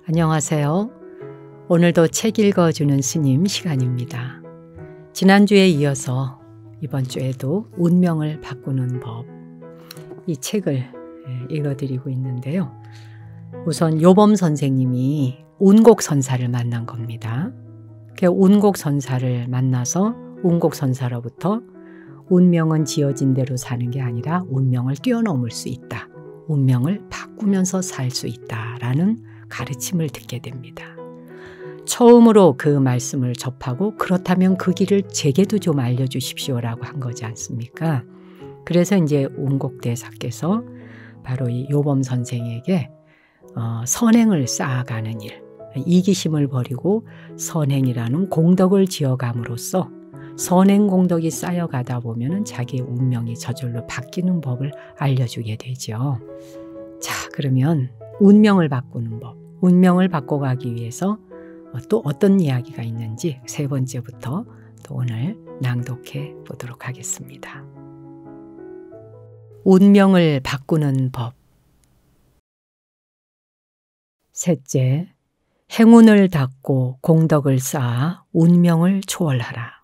안녕하세요. 오늘도 책 읽어주는 스님 시간입니다. 지난주에 이어서 이번 주에도 운명을 바꾸는 법, 이 책을 읽어드리고 있는데요. 우선 요범 선생님이 운곡선사를 만난 겁니다. 그 운곡선사를 만나서 운곡선사로부터 운명은 지어진 대로 사는 게 아니라 운명을 뛰어넘을 수 있다. 운명을 바꾸면서 살 수 있다라는 가르침을 듣게 됩니다. 처음으로 그 말씀을 접하고 그렇다면 그 길을 제게도 좀 알려주십시오라고 한 거지 않습니까? 그래서 이제 운곡대사께서 바로 이 요범 선생에게 선행을 쌓아가는 일, 이기심을 버리고 선행이라는 공덕을 지어감으로써 선행 공덕이 쌓여가다 보면은 자기의 운명이 저절로 바뀌는 법을 알려주게 되죠. 자, 그러면 운명을 바꾸는 법, 운명을 바꿔가기 위해서 또 어떤 이야기가 있는지 세 번째부터 또 오늘 낭독해 보도록 하겠습니다. 운명을 바꾸는 법. 셋째, 행운을 닦고 공덕을 쌓아 운명을 초월하라.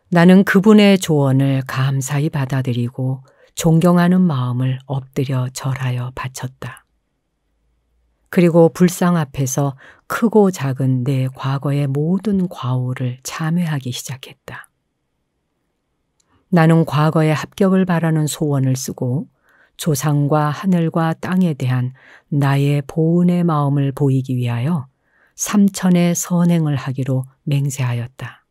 나는 그분의 조언을 감사히 받아들이고 존경하는 마음을 엎드려 절하여 바쳤다. 그리고 불상 앞에서 크고 작은 내 과거의 모든 과오를 참회하기 시작했다. 나는 과거의 합격을 바라는 소원을 쓰고 조상과 하늘과 땅에 대한 나의 보은의 마음을 보이기 위하여 삼천의 선행을 하기로 맹세하였다.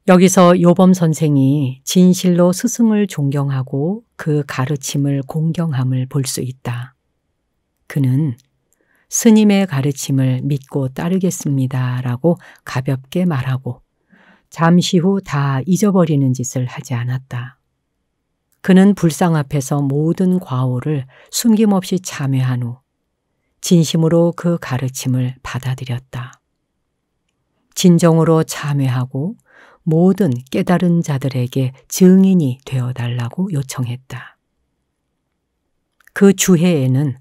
여기서 요범 선생이 진실로 스승을 존경하고 그 가르침을 공경함을 볼 수 있다. 그는 스님의 가르침을 믿고 따르겠습니다 라고 가볍게 말하고 잠시 후 다 잊어버리는 짓을 하지 않았다. 그는 불상 앞에서 모든 과오를 숨김없이 참회한 후 진심으로 그 가르침을 받아들였다. 진정으로 참회하고 모든 깨달은 자들에게 증인이 되어달라고 요청했다. 그 주해에는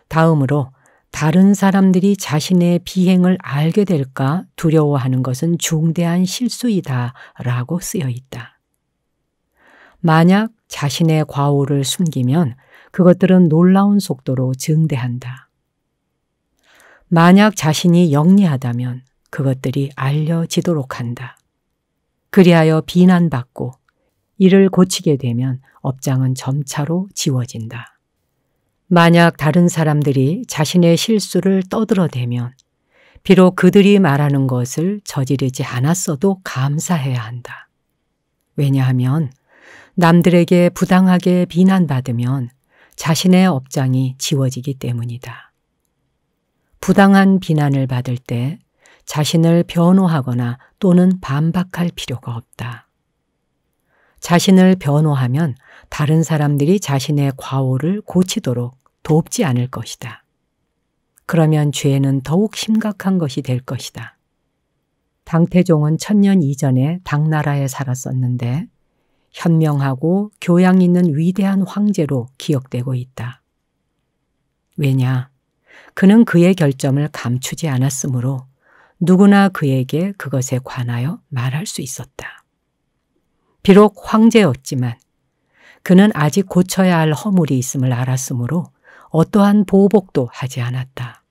다음으로 다른 사람들이 자신의 비행을 알게 될까 두려워하는 것은 중대한 실수이다 라고 쓰여 있다. 만약 자신의 과오를 숨기면 그것들은 놀라운 속도로 증대한다. 만약 자신이 영리하다면 그것들이 알려지도록 한다. 그리하여 비난받고 이를 고치게 되면 업장은 점차로 지워진다. 만약 다른 사람들이 자신의 실수를 떠들어대면 비록 그들이 말하는 것을 저지르지 않았어도 감사해야 한다. 왜냐하면 남들에게 부당하게 비난받으면 자신의 업장이 지워지기 때문이다. 부당한 비난을 받을 때 자신을 변호하거나 또는 반박할 필요가 없다. 자신을 변호하면 다른 사람들이 자신의 과오를 고치도록 돕지 않을 것이다. 그러면 죄는 더욱 심각한 것이 될 것이다. 당태종은 1000년 이전에 당나라에 살았었는데 현명하고 교양 있는 위대한 황제로 기억되고 있다. 왜냐? 그는 그의 결점을 감추지 않았으므로 누구나 그에게 그것에 관하여 말할 수 있었다. 비록 황제였지만 그는 아직 고쳐야 할 허물이 있음을 알았으므로 어떠한 보복도 하지 않았다.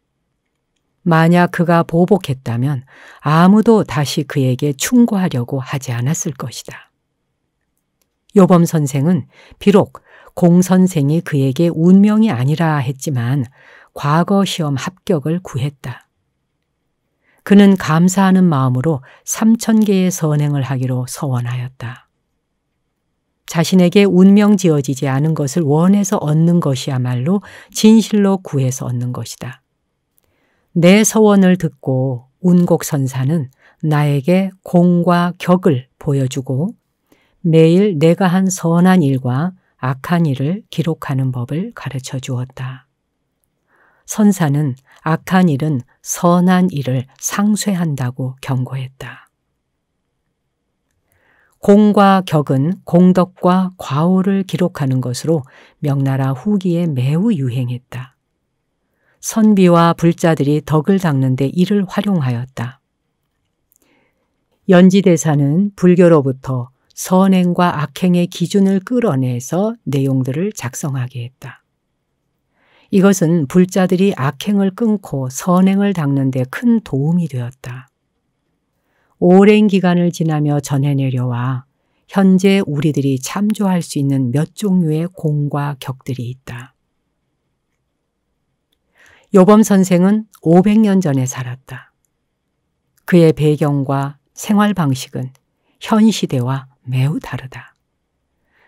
만약 그가 보복했다면 아무도 다시 그에게 충고하려고 하지 않았을 것이다. 요범 선생은 비록 공 선생이 그에게 운명이 아니라 했지만 과거 시험 합격을 구했다. 그는 감사하는 마음으로 3000개의 선행을 하기로 서원하였다. 자신에게 운명 지어지지 않은 것을 원해서 얻는 것이야말로 진실로 구해서 얻는 것이다. 내 서원을 듣고 운곡선사는 나에게 공과 격을 보여주고 매일 내가 한 선한 일과 악한 일을 기록하는 법을 가르쳐 주었다. 선사는 악한 일은 선한 일을 상쇄한다고 경고했다. 공과 격은 공덕과 과오를 기록하는 것으로 명나라 후기에 매우 유행했다. 선비와 불자들이 덕을 닦는 데 이를 활용하였다. 연지대사는 불교로부터 선행과 악행의 기준을 끌어내서 내용들을 작성하게 했다. 이것은 불자들이 악행을 끊고 선행을 닦는 데 큰 도움이 되었다. 오랜 기간을 지나며 전해내려와 현재 우리들이 참조할 수 있는 몇 종류의 공과 격들이 있다. 요범 선생은 500년 전에 살았다. 그의 배경과 생활 방식은 현 시대와 매우 다르다.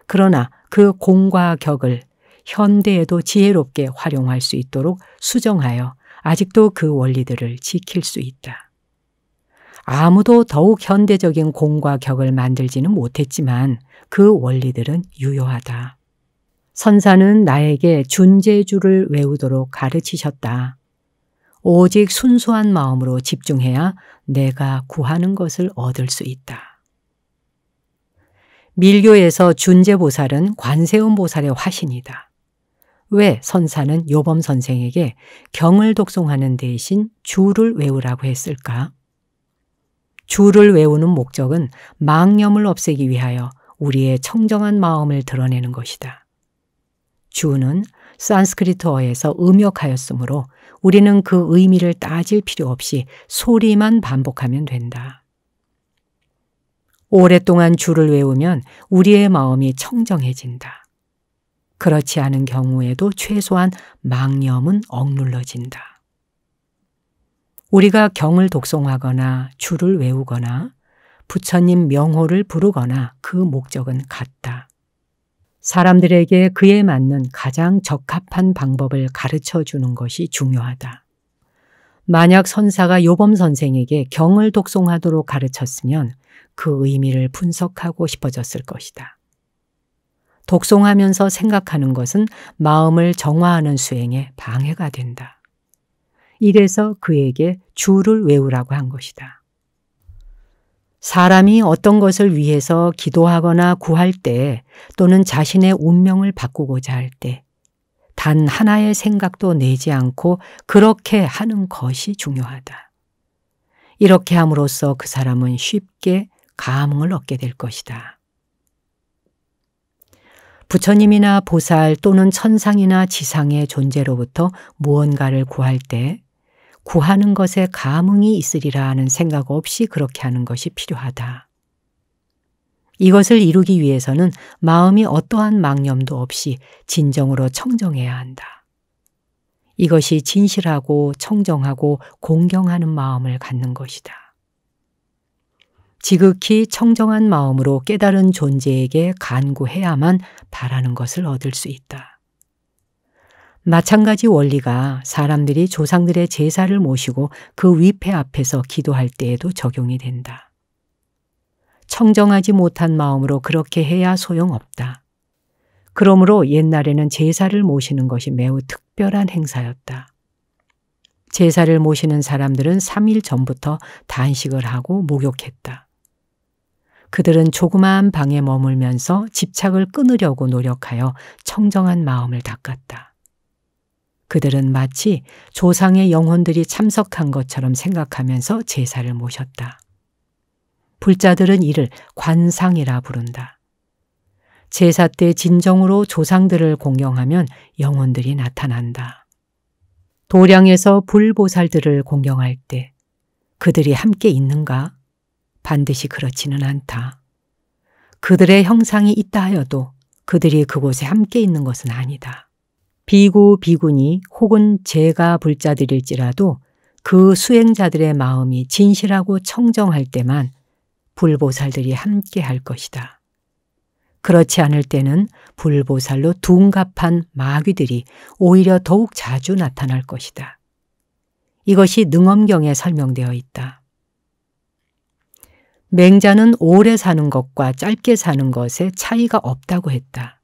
그러나 그 공과 격을 현대에도 지혜롭게 활용할 수 있도록 수정하여 아직도 그 원리들을 지킬 수 있다. 아무도 더욱 현대적인 공과 격을 만들지는 못했지만 그 원리들은 유효하다. 선사는 나에게 준제주를 외우도록 가르치셨다. 오직 순수한 마음으로 집중해야 내가 구하는 것을 얻을 수 있다. 밀교에서 준제보살은 관세음보살의 화신이다. 왜 선사는 요범 선생에게 경을 독송하는 대신 주를 외우라고 했을까? 주를 외우는 목적은 망념을 없애기 위하여 우리의 청정한 마음을 드러내는 것이다. 주는 산스크리트어에서 음역하였으므로 우리는 그 의미를 따질 필요 없이 소리만 반복하면 된다. 오랫동안 주를 외우면 우리의 마음이 청정해진다. 그렇지 않은 경우에도 최소한 망념은 억눌러진다. 우리가 경을 독송하거나 주를 외우거나 부처님 명호를 부르거나 그 목적은 같다. 사람들에게 그에 맞는 가장 적합한 방법을 가르쳐 주는 것이 중요하다. 만약 선사가 요범 선생에게 경을 독송하도록 가르쳤으면 그 의미를 분석하고 싶어졌을 것이다. 독송하면서 생각하는 것은 마음을 정화하는 수행에 방해가 된다. 이래서 그에게 주를 외우라고 한 것이다. 사람이 어떤 것을 위해서 기도하거나 구할 때 또는 자신의 운명을 바꾸고자 할 때 단 하나의 생각도 내지 않고 그렇게 하는 것이 중요하다. 이렇게 함으로써 그 사람은 쉽게 감흥을 얻게 될 것이다. 부처님이나 보살 또는 천상이나 지상의 존재로부터 무언가를 구할 때 구하는 것에 감흥이 있으리라 하는 생각 없이 그렇게 하는 것이 필요하다. 이것을 이루기 위해서는 마음이 어떠한 망념도 없이 진정으로 청정해야 한다. 이것이 진실하고 청정하고 공경하는 마음을 갖는 것이다. 지극히 청정한 마음으로 깨달은 존재에게 간구해야만 바라는 것을 얻을 수 있다. 마찬가지 원리가 사람들이 조상들의 제사를 모시고 그 위패 앞에서 기도할 때에도 적용이 된다. 청정하지 못한 마음으로 그렇게 해야 소용없다. 그러므로 옛날에는 제사를 모시는 것이 매우 특별한 행사였다. 제사를 모시는 사람들은 3일 전부터 단식을 하고 목욕했다. 그들은 조그마한 방에 머물면서 집착을 끊으려고 노력하여 청정한 마음을 닦았다. 그들은 마치 조상의 영혼들이 참석한 것처럼 생각하면서 제사를 모셨다. 불자들은 이를 관상이라 부른다. 제사 때 진정으로 조상들을 공경하면 영혼들이 나타난다. 도량에서 불보살들을 공경할 때 그들이 함께 있는가? 반드시 그렇지는 않다. 그들의 형상이 있다 하여도 그들이 그곳에 함께 있는 것은 아니다. 비구, 비구니 혹은 제가 불자들일지라도 그 수행자들의 마음이 진실하고 청정할 때만 불보살들이 함께 할 것이다. 그렇지 않을 때는 불보살로 둔갑한 마귀들이 오히려 더욱 자주 나타날 것이다. 이것이 능엄경에 설명되어 있다. 맹자는 오래 사는 것과 짧게 사는 것에 차이가 없다고 했다.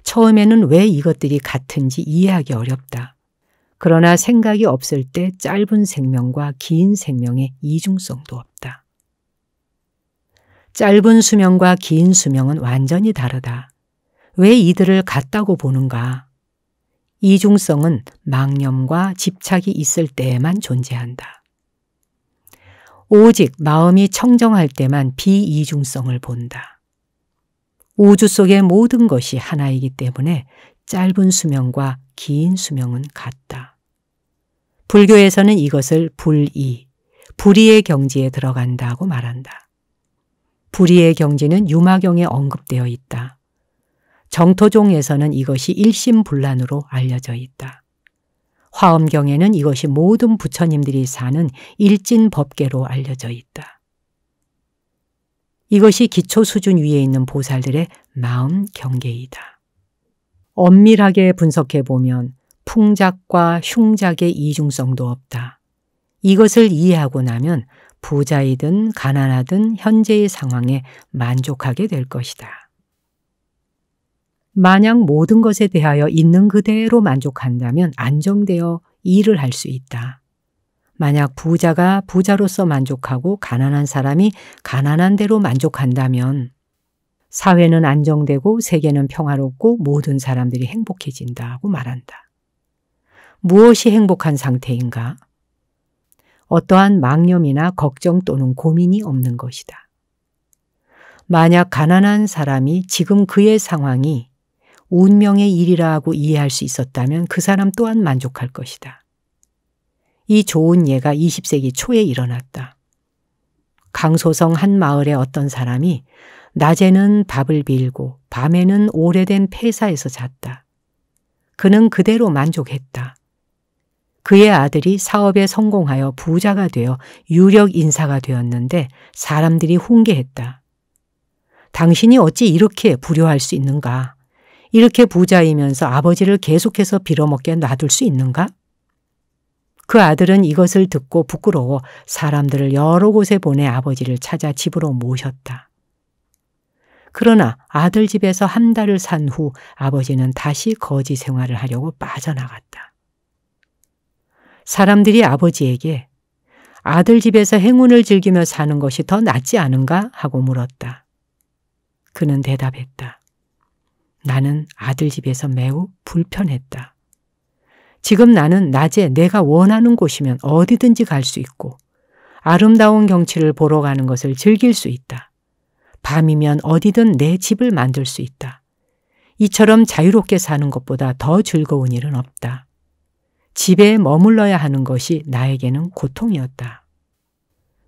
처음에는 왜 이것들이 같은지 이해하기 어렵다. 그러나 생각이 없을 때 짧은 생명과 긴 생명의 이중성도 없다. 짧은 수명과 긴 수명은 완전히 다르다. 왜 이들을 같다고 보는가? 이중성은 망념과 집착이 있을 때에만 존재한다. 오직 마음이 청정할 때만 비이중성을 본다. 우주 속의 모든 것이 하나이기 때문에 짧은 수명과 긴 수명은 같다. 불교에서는 이것을 불이, 불이의 경지에 들어간다고 말한다. 불이의 경지는 유마경에 언급되어 있다. 정토종에서는 이것이 일심불란으로 알려져 있다. 화엄경에는 이것이 모든 부처님들이 사는 일진법계로 알려져 있다. 이것이 기초 수준 위에 있는 보살들의 마음 경계이다. 엄밀하게 분석해 보면 풍작과 흉작의 이중성도 없다. 이것을 이해하고 나면 부자이든 가난하든 현재의 상황에 만족하게 될 것이다. 만약 모든 것에 대하여 있는 그대로 만족한다면 안정되어 일을 할 수 있다. 만약 부자가 부자로서 만족하고 가난한 사람이 가난한 대로 만족한다면 사회는 안정되고 세계는 평화롭고 모든 사람들이 행복해진다고 말한다. 무엇이 행복한 상태인가? 어떠한 망념이나 걱정 또는 고민이 없는 것이다. 만약 가난한 사람이 지금 그의 상황이 운명의 일이라 하고 이해할 수 있었다면 그 사람 또한 만족할 것이다. 이 좋은 예가 20세기 초에 일어났다. 강소성 한 마을의 어떤 사람이 낮에는 밥을 빌고 밤에는 오래된 폐사에서 잤다. 그는 그대로 만족했다. 그의 아들이 사업에 성공하여 부자가 되어 유력 인사가 되었는데 사람들이 훈계했다. 당신이 어찌 이렇게 불효할 수 있는가? 이렇게 부자이면서 아버지를 계속해서 빌어먹게 놔둘 수 있는가? 그 아들은 이것을 듣고 부끄러워 사람들을 여러 곳에 보내 아버지를 찾아 집으로 모셨다. 그러나 아들 집에서 한 달을 산 후 아버지는 다시 거지 생활을 하려고 빠져나갔다. 사람들이 아버지에게 아들 집에서 행운을 즐기며 사는 것이 더 낫지 않은가 하고 물었다. 그는 대답했다. 나는 아들 집에서 매우 불편했다. 지금 나는 낮에 내가 원하는 곳이면 어디든지 갈 수 있고 아름다운 경치를 보러 가는 것을 즐길 수 있다. 밤이면 어디든 내 집을 만들 수 있다. 이처럼 자유롭게 사는 것보다 더 즐거운 일은 없다. 집에 머물러야 하는 것이 나에게는 고통이었다.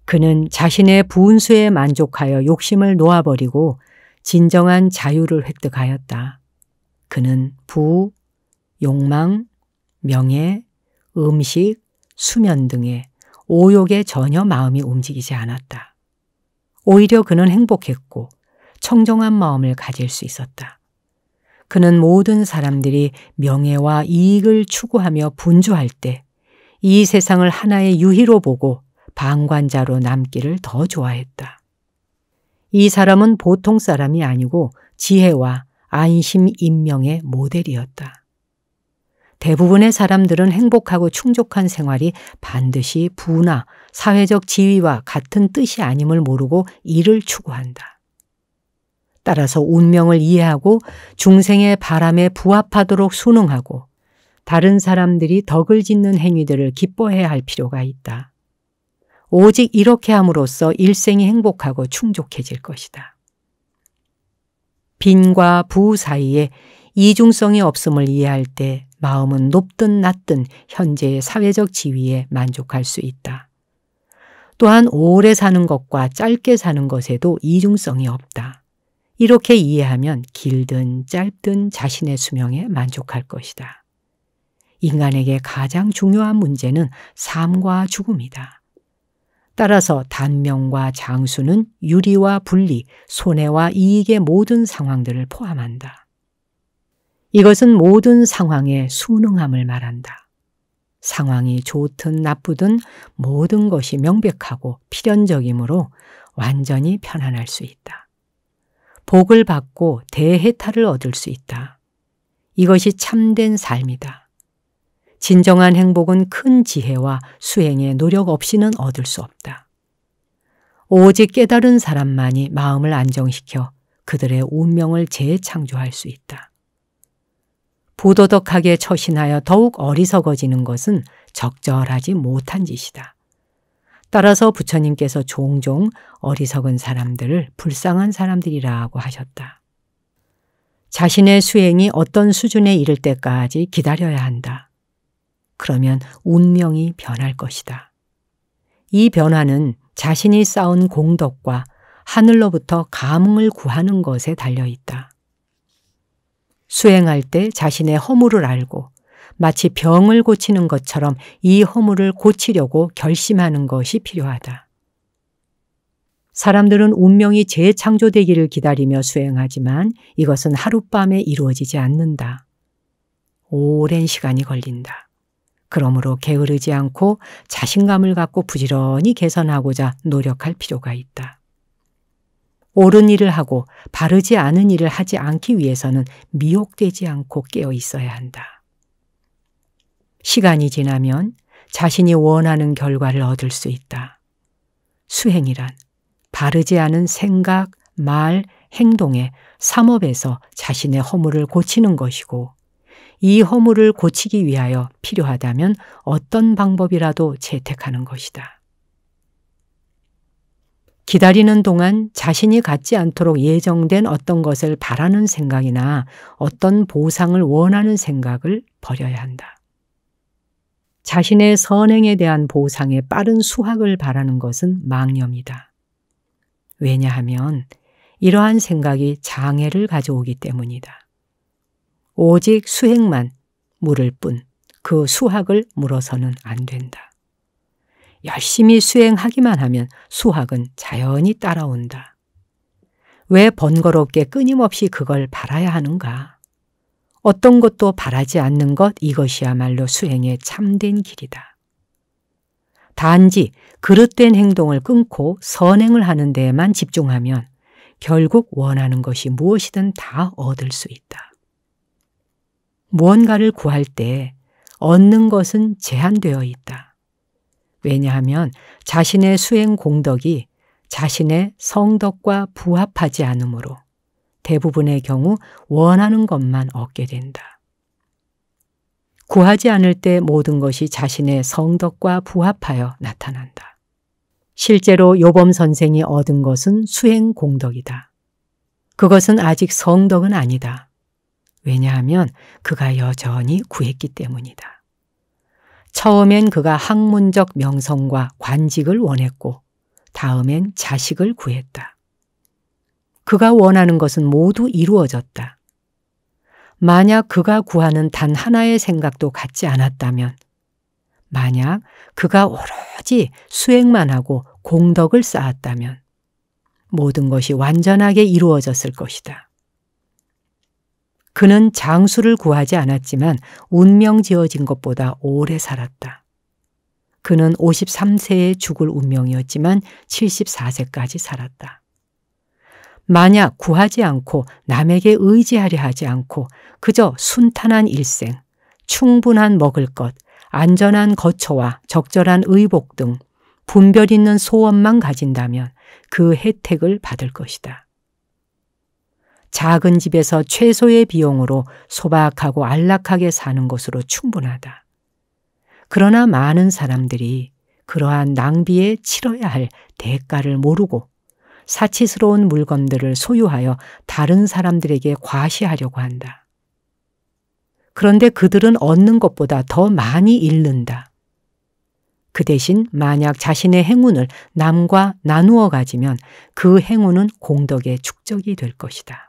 그는 자신의 분수에 만족하여 욕심을 놓아버리고 진정한 자유를 획득하였다. 그는 부, 욕망, 명예, 음식, 수면 등의 오욕에 전혀 마음이 움직이지 않았다. 오히려 그는 행복했고 청정한 마음을 가질 수 있었다. 그는 모든 사람들이 명예와 이익을 추구하며 분주할 때 이 세상을 하나의 유희로 보고 방관자로 남기를 더 좋아했다. 이 사람은 보통 사람이 아니고 지혜와 안심 인명의 모델이었다. 대부분의 사람들은 행복하고 충족한 생활이 반드시 부나 사회적 지위와 같은 뜻이 아님을 모르고 이를 추구한다. 따라서 운명을 이해하고 중생의 바람에 부합하도록 순응하고 다른 사람들이 덕을 짓는 행위들을 기뻐해야 할 필요가 있다. 오직 이렇게 함으로써 일생이 행복하고 충족해질 것이다. 빈과 부 사이에 이중성이 없음을 이해할 때 마음은 높든 낮든 현재의 사회적 지위에 만족할 수 있다. 또한 오래 사는 것과 짧게 사는 것에도 이중성이 없다. 이렇게 이해하면 길든 짧든 자신의 수명에 만족할 것이다. 인간에게 가장 중요한 문제는 삶과 죽음이다. 따라서 단명과 장수는 유리와 분리, 손해와 이익의 모든 상황들을 포함한다. 이것은 모든 상황에 순응함을 말한다. 상황이 좋든 나쁘든 모든 것이 명백하고 필연적이므로 완전히 편안할 수 있다. 복을 받고 대해탈을 얻을 수 있다. 이것이 참된 삶이다. 진정한 행복은 큰 지혜와 수행의 노력 없이는 얻을 수 없다. 오직 깨달은 사람만이 마음을 안정시켜 그들의 운명을 재창조할 수 있다. 부도덕하게 처신하여 더욱 어리석어지는 것은 적절하지 못한 짓이다. 따라서 부처님께서 종종 어리석은 사람들을 불쌍한 사람들이라고 하셨다. 자신의 수행이 어떤 수준에 이를 때까지 기다려야 한다. 그러면 운명이 변할 것이다. 이 변화는 자신이 쌓은 공덕과 하늘로부터 감응을 구하는 것에 달려있다. 수행할 때 자신의 허물을 알고 마치 병을 고치는 것처럼 이 허물을 고치려고 결심하는 것이 필요하다. 사람들은 운명이 재창조되기를 기다리며 수행하지만 이것은 하룻밤에 이루어지지 않는다. 오랜 시간이 걸린다. 그러므로 게으르지 않고 자신감을 갖고 부지런히 개선하고자 노력할 필요가 있다. 옳은 일을 하고 바르지 않은 일을 하지 않기 위해서는 미혹되지 않고 깨어 있어야 한다. 시간이 지나면 자신이 원하는 결과를 얻을 수 있다. 수행이란 바르지 않은 생각, 말, 행동에 삼업에서 자신의 허물을 고치는 것이고 이 허물을 고치기 위하여 필요하다면 어떤 방법이라도 채택하는 것이다. 기다리는 동안 자신이 갖지 않도록 예정된 어떤 것을 바라는 생각이나 어떤 보상을 원하는 생각을 버려야 한다. 자신의 선행에 대한 보상의 빠른 수확을 바라는 것은 망념이다. 왜냐하면 이러한 생각이 장애를 가져오기 때문이다. 오직 수행만 물을 뿐 그 수확을 물어서는 안 된다. 열심히 수행하기만 하면 수확은 자연히 따라온다. 왜 번거롭게 끊임없이 그걸 바라야 하는가? 어떤 것도 바라지 않는 것, 이것이야말로 수행의 참된 길이다. 단지 그릇된 행동을 끊고 선행을 하는 데에만 집중하면 결국 원하는 것이 무엇이든 다 얻을 수 있다. 무언가를 구할 때 얻는 것은 제한되어 있다. 왜냐하면 자신의 수행 공덕이 자신의 성덕과 부합하지 않으므로 대부분의 경우 원하는 것만 얻게 된다. 구하지 않을 때 모든 것이 자신의 성덕과 부합하여 나타난다. 실제로 요범 선생이 얻은 것은 수행 공덕이다. 그것은 아직 성덕은 아니다. 왜냐하면 그가 여전히 구했기 때문이다. 처음엔 그가 학문적 명성과 관직을 원했고 다음엔 자식을 구했다. 그가 원하는 것은 모두 이루어졌다. 만약 그가 구하는 단 하나의 생각도 갖지 않았다면, 만약 그가 오로지 수행만 하고 공덕을 쌓았다면 모든 것이 완전하게 이루어졌을 것이다. 그는 장수를 구하지 않았지만 운명 지어진 것보다 오래 살았다. 그는 53세에 죽을 운명이었지만 74세까지 살았다. 만약 구하지 않고 남에게 의지하려 하지 않고 그저 순탄한 일생, 충분한 먹을 것, 안전한 거처와 적절한 의복 등 분별 있는 소원만 가진다면 그 혜택을 받을 것이다. 작은 집에서 최소의 비용으로 소박하고 안락하게 사는 것으로 충분하다. 그러나 많은 사람들이 그러한 낭비에 치러야 할 대가를 모르고 사치스러운 물건들을 소유하여 다른 사람들에게 과시하려고 한다. 그런데 그들은 얻는 것보다 더 많이 잃는다. 그 대신 만약 자신의 행운을 남과 나누어 가지면 그 행운은 공덕의 축적이 될 것이다.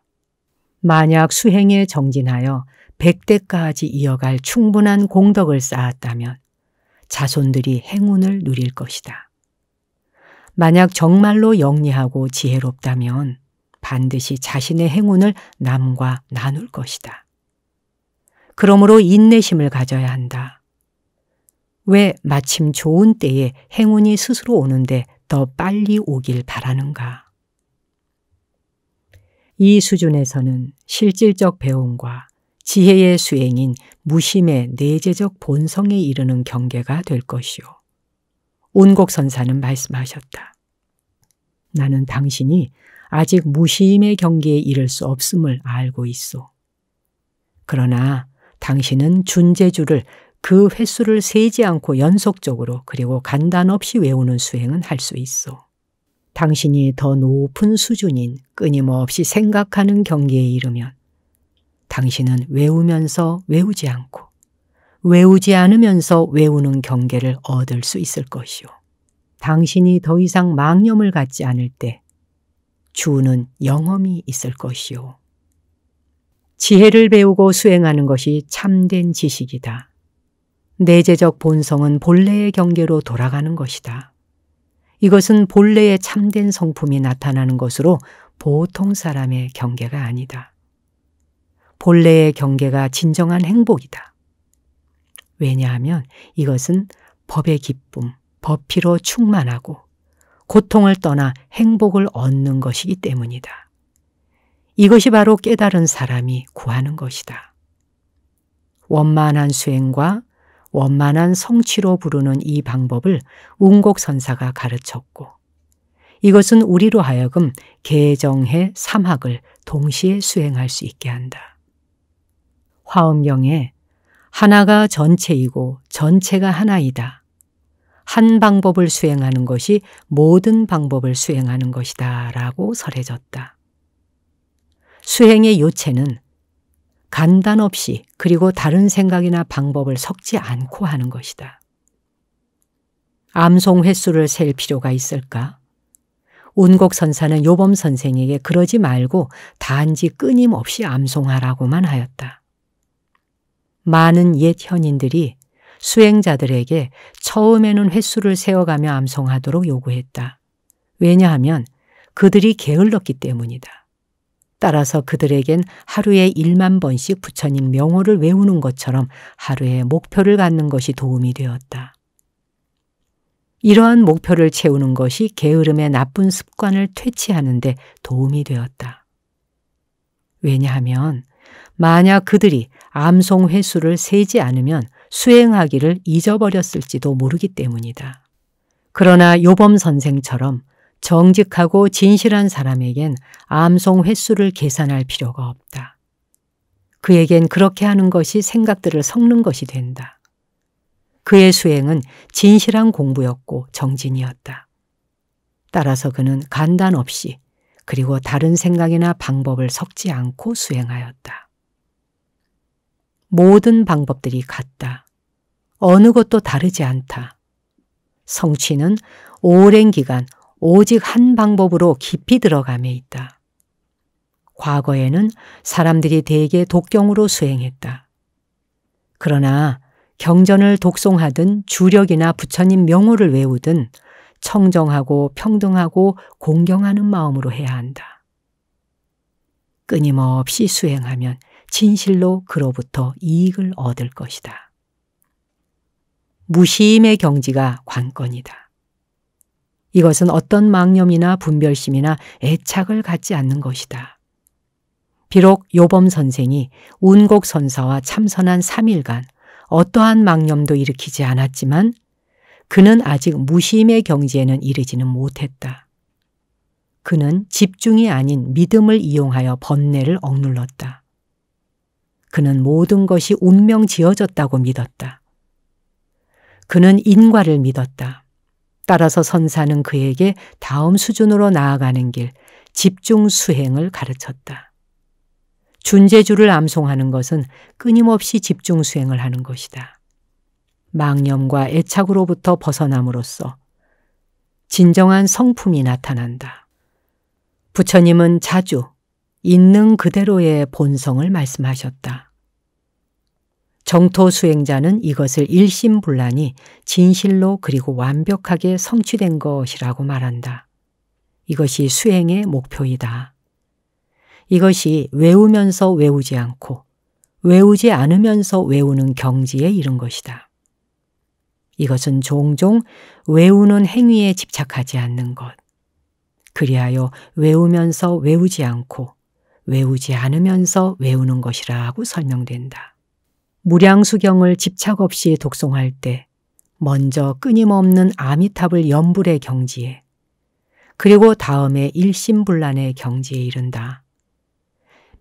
만약 수행에 정진하여 100대까지 이어갈 충분한 공덕을 쌓았다면 자손들이 행운을 누릴 것이다. 만약 정말로 영리하고 지혜롭다면 반드시 자신의 행운을 남과 나눌 것이다. 그러므로 인내심을 가져야 한다. 왜 마침 좋은 때에 행운이 스스로 오는데 더 빨리 오길 바라는가? 이 수준에서는 실질적 배움과 지혜의 수행인 무심의 내재적 본성에 이르는 경계가 될 것이요. 온곡선사는 말씀하셨다. 나는 당신이 아직 무심의 경계에 이를 수 없음을 알고 있소. 그러나 당신은 준제주를 그 횟수를 세지 않고 연속적으로 그리고 간단 없이 외우는 수행은 할 수 있어. 당신이 더 높은 수준인 끊임없이 생각하는 경계에 이르면 당신은 외우면서 외우지 않고 외우지 않으면서 외우는 경계를 얻을 수 있을 것이요. 당신이 더 이상 망념을 갖지 않을 때 주는 영험이 있을 것이요. 지혜를 배우고 수행하는 것이 참된 지식이다. 내재적 본성은 본래의 경계로 돌아가는 것이다. 이것은 본래의 참된 성품이 나타나는 것으로 보통 사람의 경계가 아니다. 본래의 경계가 진정한 행복이다. 왜냐하면 이것은 법의 기쁨, 법피로 충만하고 고통을 떠나 행복을 얻는 것이기 때문이다. 이것이 바로 깨달은 사람이 구하는 것이다. 원만한 수행과 원만한 성취로 부르는 이 방법을 운곡선사가 가르쳤고 이것은 우리로 하여금 개정해 삼학을 동시에 수행할 수 있게 한다. 화엄경에 하나가 전체이고 전체가 하나이다. 한 방법을 수행하는 것이 모든 방법을 수행하는 것이다 라고 설해졌다. 수행의 요체는 간단 없이 그리고 다른 생각이나 방법을 섞지 않고 하는 것이다. 암송 횟수를 셀 필요가 있을까? 운곡선사는 요범 선생에게 그러지 말고 단지 끊임없이 암송하라고만 하였다. 많은 옛 현인들이 수행자들에게 처음에는 횟수를 세어가며 암송하도록 요구했다. 왜냐하면 그들이 게을렀기 때문이다. 따라서 그들에겐 하루에 1만 번씩 부처님 명호를 외우는 것처럼 하루에 목표를 갖는 것이 도움이 되었다. 이러한 목표를 채우는 것이 게으름의 나쁜 습관을 퇴치하는 데 도움이 되었다. 왜냐하면 만약 그들이 암송 횟수를 세지 않으면 수행하기를 잊어버렸을지도 모르기 때문이다. 그러나 요범 선생처럼 정직하고 진실한 사람에겐 암송 횟수를 계산할 필요가 없다. 그에겐 그렇게 하는 것이 생각들을 섞는 것이 된다. 그의 수행은 진실한 공부였고 정진이었다. 따라서 그는 간단 없이 그리고 다른 생각이나 방법을 섞지 않고 수행하였다. 모든 방법들이 같다. 어느 것도 다르지 않다. 성취는 오랜 기간 오직 한 방법으로 깊이 들어감에 있다. 과거에는 사람들이 대개 독경으로 수행했다. 그러나 경전을 독송하든 주력이나 부처님 명호를 외우든 청정하고 평등하고 공경하는 마음으로 해야 한다. 끊임없이 수행하면 진실로 그로부터 이익을 얻을 것이다. 무심의 경지가 관건이다. 이것은 어떤 망념이나 분별심이나 애착을 갖지 않는 것이다. 비록 요범 선생이 운곡선사와 참선한 3일간 어떠한 망념도 일으키지 않았지만 그는 아직 무심의 경지에는 이르지는 못했다. 그는 집중이 아닌 믿음을 이용하여 번뇌를 억눌렀다. 그는 모든 것이 운명 지어졌다고 믿었다. 그는 인과를 믿었다. 따라서 선사는 그에게 다음 수준으로 나아가는 길, 집중 수행을 가르쳤다. 준제주를 암송하는 것은 끊임없이 집중 수행을 하는 것이다. 망념과 애착으로부터 벗어남으로써 진정한 성품이 나타난다. 부처님은 자주 있는 그대로의 본성을 말씀하셨다. 정토 수행자는 이것을 일심불란히 진실로 그리고 완벽하게 성취된 것이라고 말한다. 이것이 수행의 목표이다. 이것이 외우면서 외우지 않고 외우지 않으면서 외우는 경지에 이른 것이다. 이것은 종종 외우는 행위에 집착하지 않는 것, 그리하여 외우면서 외우지 않고 외우지 않으면서 외우는 것이라고 설명된다. 무량수경을 집착 없이 독송할 때 먼저 끊임없는 아미탑을 염불의 경지에 그리고 다음에 일심불란의 경지에 이른다.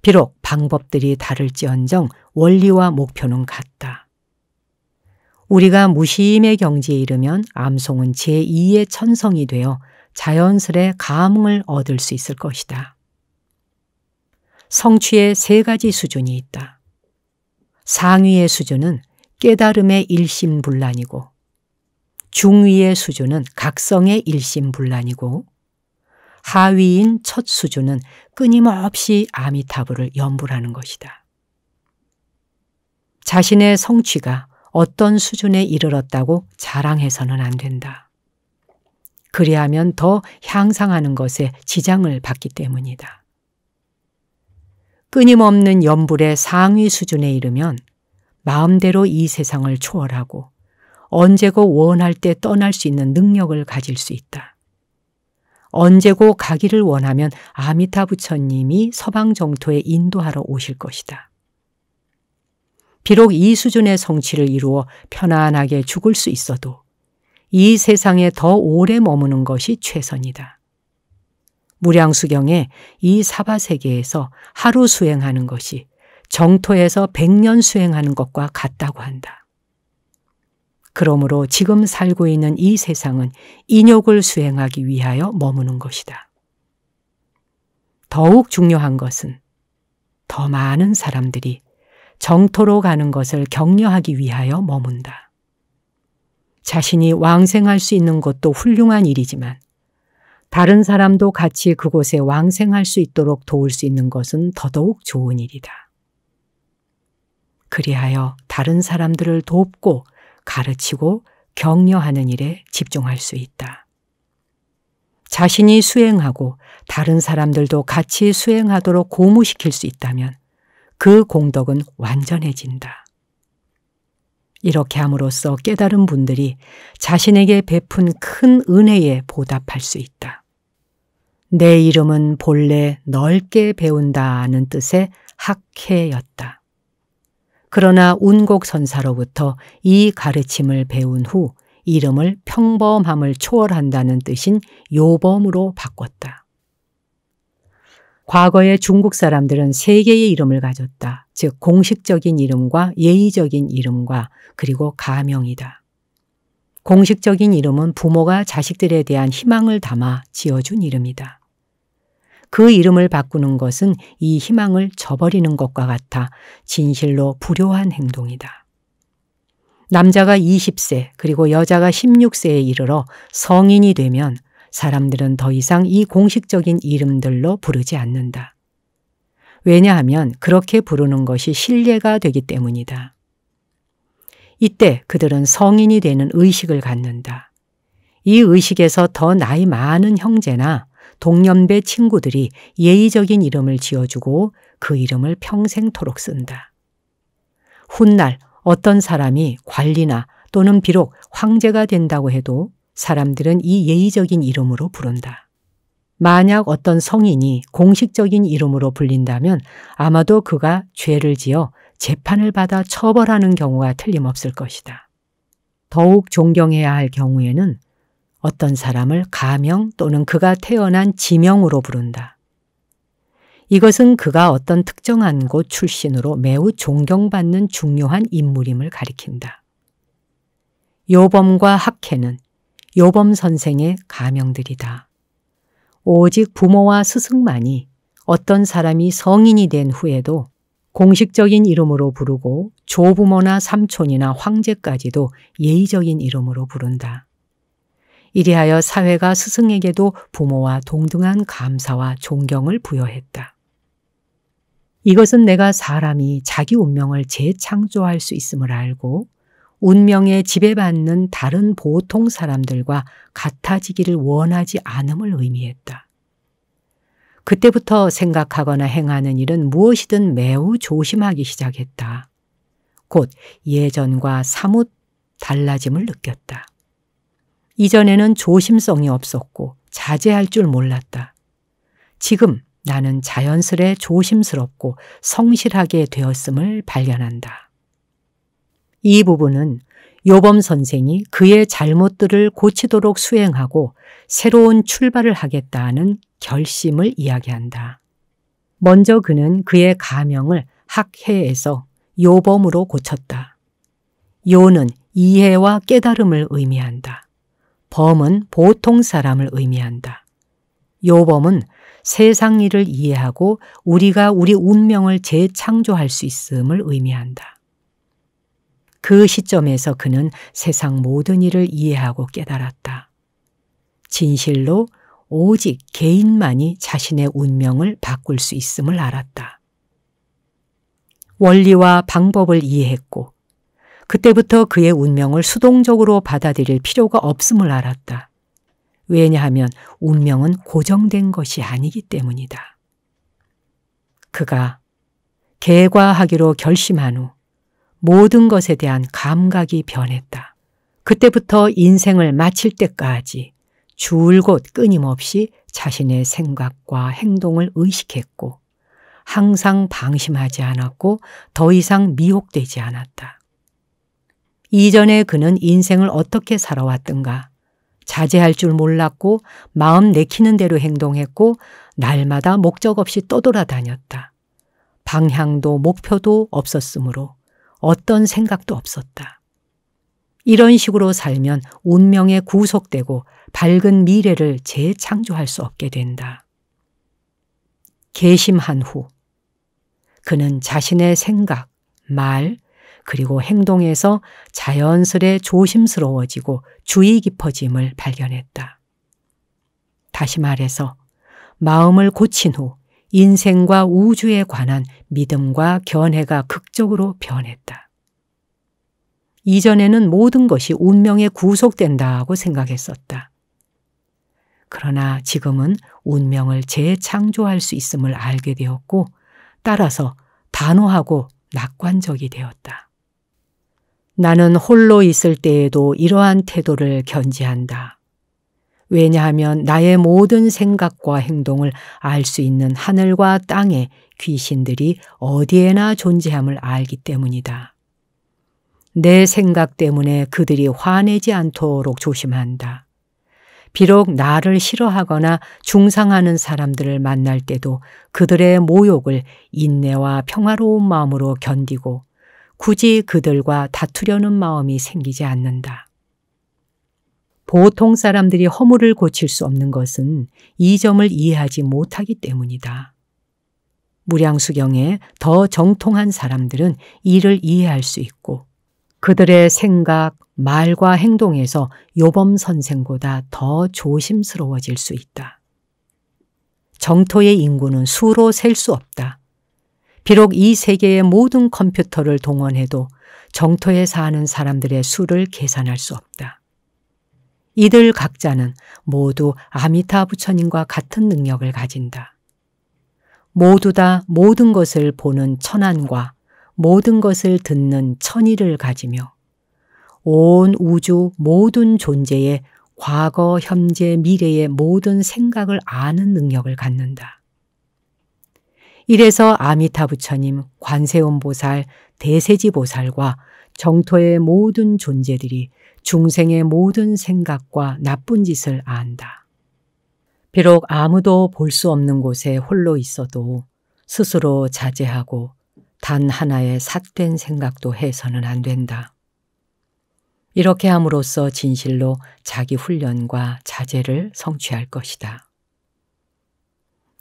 비록 방법들이 다를지언정 원리와 목표는 같다. 우리가 무심의 경지에 이르면 암송은 제2의 천성이 되어 자연스레 감흥을 얻을 수 있을 것이다. 성취의 3가지 수준이 있다. 상위의 수준은 깨달음의 일심불란이고, 중위의 수준은 각성의 일심불란이고, 하위인 첫 수준은 끊임없이 아미타불을 연불하는 것이다. 자신의 성취가 어떤 수준에 이르렀다고 자랑해서는 안 된다. 그리하면 더 향상하는 것에 지장을 받기 때문이다. 끊임없는 연불의 상위 수준에 이르면 마음대로 이 세상을 초월하고 언제고 원할 때 떠날 수 있는 능력을 가질 수 있다. 언제고 가기를 원하면 아미타 부처님이 서방 정토에 인도하러 오실 것이다. 비록 이 수준의 성취를 이루어 편안하게 죽을 수 있어도 이 세상에 더 오래 머무는 것이 최선이다. 무량수경에 이 사바세계에서 하루 수행하는 것이 정토에서 100년 수행하는 것과 같다고 한다. 그러므로 지금 살고 있는 이 세상은 인욕을 수행하기 위하여 머무는 것이다. 더욱 중요한 것은 더 많은 사람들이 정토로 가는 것을 격려하기 위하여 머문다. 자신이 왕생할 수 있는 것도 훌륭한 일이지만 다른 사람도 같이 그곳에 왕생할 수 있도록 도울 수 있는 것은 더더욱 좋은 일이다. 그리하여 다른 사람들을 돕고 가르치고 격려하는 일에 집중할 수 있다. 자신이 수행하고 다른 사람들도 같이 수행하도록 고무시킬 수 있다면 그 공덕은 완전해진다. 이렇게 함으로써 깨달은 분들이 자신에게 베푼 큰 은혜에 보답할 수 있다. 내 이름은 본래 넓게 배운다는 뜻의 학해였다. 그러나 운곡선사로부터 이 가르침을 배운 후 이름을 평범함을 초월한다는 뜻인 요범으로 바꿨다. 과거의 중국 사람들은 3개의 이름을 가졌다. 즉 공식적인 이름과 예의적인 이름과 그리고 가명이다. 공식적인 이름은 부모가 자식들에 대한 희망을 담아 지어준 이름이다. 그 이름을 바꾸는 것은 이 희망을 저버리는 것과 같아 진실로 불효한 행동이다. 남자가 20세 그리고 여자가 16세에 이르러 성인이 되면 사람들은 더 이상 이 공식적인 이름들로 부르지 않는다. 왜냐하면 그렇게 부르는 것이 신뢰가 되기 때문이다. 이때 그들은 성인이 되는 의식을 갖는다. 이 의식에서 더 나이 많은 형제나 동년배 친구들이 예의적인 이름을 지어주고 그 이름을 평생토록 쓴다. 훗날 어떤 사람이 관리나 또는 비록 황제가 된다고 해도 사람들은 이 예의적인 이름으로 부른다. 만약 어떤 성인이 공식적인 이름으로 불린다면 아마도 그가 죄를 지어 재판을 받아 처벌하는 경우가 틀림없을 것이다. 더욱 존경해야 할 경우에는 어떤 사람을 가명 또는 그가 태어난 지명으로 부른다. 이것은 그가 어떤 특정한 곳 출신으로 매우 존경받는 중요한 인물임을 가리킨다. 요범과 학해는 요범 선생의 가명들이다. 오직 부모와 스승만이 어떤 사람이 성인이 된 후에도 공식적인 이름으로 부르고 조부모나 삼촌이나 황제까지도 예의적인 이름으로 부른다. 이리하여 사회가 스승에게도 부모와 동등한 감사와 존경을 부여했다. 이것은 내가 사람이 자기 운명을 재창조할 수 있음을 알고 운명에 지배받는 다른 보통 사람들과 같아지기를 원하지 않음을 의미했다. 그때부터 생각하거나 행하는 일은 무엇이든 매우 조심하기 시작했다. 곧 예전과 사뭇 달라짐을 느꼈다. 이전에는 조심성이 없었고 자제할 줄 몰랐다. 지금 나는 자연스레 조심스럽고 성실하게 되었음을 발견한다. 이 부분은 요범 선생이 그의 잘못들을 고치도록 수행하고 새로운 출발을 하겠다는 결심을 이야기한다. 먼저 그는 그의 가명을 학해에서 요범으로 고쳤다. 요는 이해와 깨달음을 의미한다. 범은 보통 사람을 의미한다. 요범은 세상 일을 이해하고 우리가 우리 운명을 재창조할 수 있음을 의미한다. 그 시점에서 그는 세상 모든 일을 이해하고 깨달았다. 진실로 오직 개인만이 자신의 운명을 바꿀 수 있음을 알았다. 원리와 방법을 이해했고 그때부터 그의 운명을 수동적으로 받아들일 필요가 없음을 알았다. 왜냐하면 운명은 고정된 것이 아니기 때문이다. 그가 개과하기로 결심한 후 모든 것에 대한 감각이 변했다. 그때부터 인생을 마칠 때까지 줄곧 끊임없이 자신의 생각과 행동을 의식했고 항상 방심하지 않았고 더 이상 미혹되지 않았다. 이전에 그는 인생을 어떻게 살아왔던가 자제할 줄 몰랐고 마음 내키는 대로 행동했고 날마다 목적 없이 떠돌아다녔다. 방향도 목표도 없었으므로 어떤 생각도 없었다. 이런 식으로 살면 운명에 구속되고 밝은 미래를 재창조할 수 없게 된다. 개심한 후 그는 자신의 생각, 말, 그리고 행동에서 자연스레 조심스러워지고 주의 깊어짐을 발견했다. 다시 말해서 마음을 고친 후 인생과 우주에 관한 믿음과 견해가 극적으로 변했다. 이전에는 모든 것이 운명에 구속된다고 생각했었다. 그러나 지금은 운명을 재창조할 수 있음을 알게 되었고 따라서 단호하고 낙관적이 되었다. 나는 홀로 있을 때에도 이러한 태도를 견지한다. 왜냐하면 나의 모든 생각과 행동을 알 수 있는 하늘과 땅의 귀신들이 어디에나 존재함을 알기 때문이다. 내 생각 때문에 그들이 화내지 않도록 조심한다. 비록 나를 싫어하거나 중상하는 사람들을 만날 때도 그들의 모욕을 인내와 평화로운 마음으로 견디고 굳이 그들과 다투려는 마음이 생기지 않는다. 보통 사람들이 허물을 고칠 수 없는 것은 이 점을 이해하지 못하기 때문이다. 무량수경에 더 정통한 사람들은 이를 이해할 수 있고 그들의 생각, 말과 행동에서 요범 선생보다 더 조심스러워질 수 있다. 정토의 인구는 수로 셀 수 없다. 비록 이 세계의 모든 컴퓨터를 동원해도 정토에 사는 사람들의 수를 계산할 수 없다. 이들 각자는 모두 아미타 부처님과 같은 능력을 가진다. 모두 다 모든 것을 보는 천안과 모든 것을 듣는 천의를 가지며 온 우주 모든 존재의 과거, 현재, 미래의 모든 생각을 아는 능력을 갖는다. 이래서 아미타 부처님, 관세음보살, 대세지보살과 정토의 모든 존재들이 중생의 모든 생각과 나쁜 짓을 안다. 비록 아무도 볼 수 없는 곳에 홀로 있어도 스스로 자제하고 단 하나의 삿된 생각도 해서는 안 된다. 이렇게 함으로써 진실로 자기 훈련과 자제를 성취할 것이다.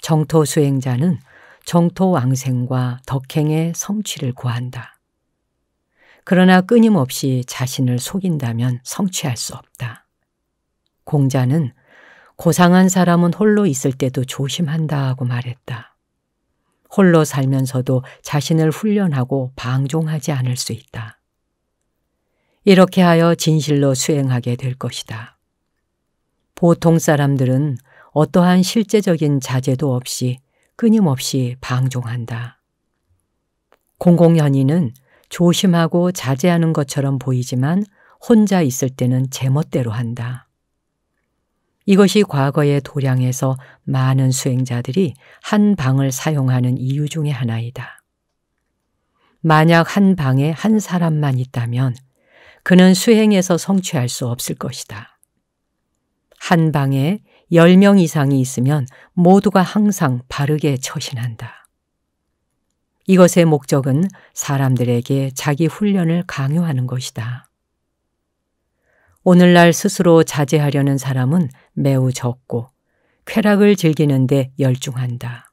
정토 수행자는 정토 왕생과 덕행의 성취를 구한다. 그러나 끊임없이 자신을 속인다면 성취할 수 없다. 공자는 고상한 사람은 홀로 있을 때도 조심한다고 말했다. 홀로 살면서도 자신을 훈련하고 방종하지 않을 수 있다. 이렇게 하여 진실로 수행하게 될 것이다. 보통 사람들은 어떠한 실제적인 자제도 없이 끊임없이 방종한다. 공공연히는 조심하고 자제하는 것처럼 보이지만 혼자 있을 때는 제멋대로 한다. 이것이 과거의 도량에서 많은 수행자들이 한 방을 사용하는 이유 중에 하나이다. 만약 한 방에 한 사람만 있다면 그는 수행에서 성취할 수 없을 것이다. 한 방에 10명 이상이 있으면 모두가 항상 바르게 처신한다. 이것의 목적은 사람들에게 자기 훈련을 강요하는 것이다. 오늘날 스스로 자제하려는 사람은 매우 적고 쾌락을 즐기는데 열중한다.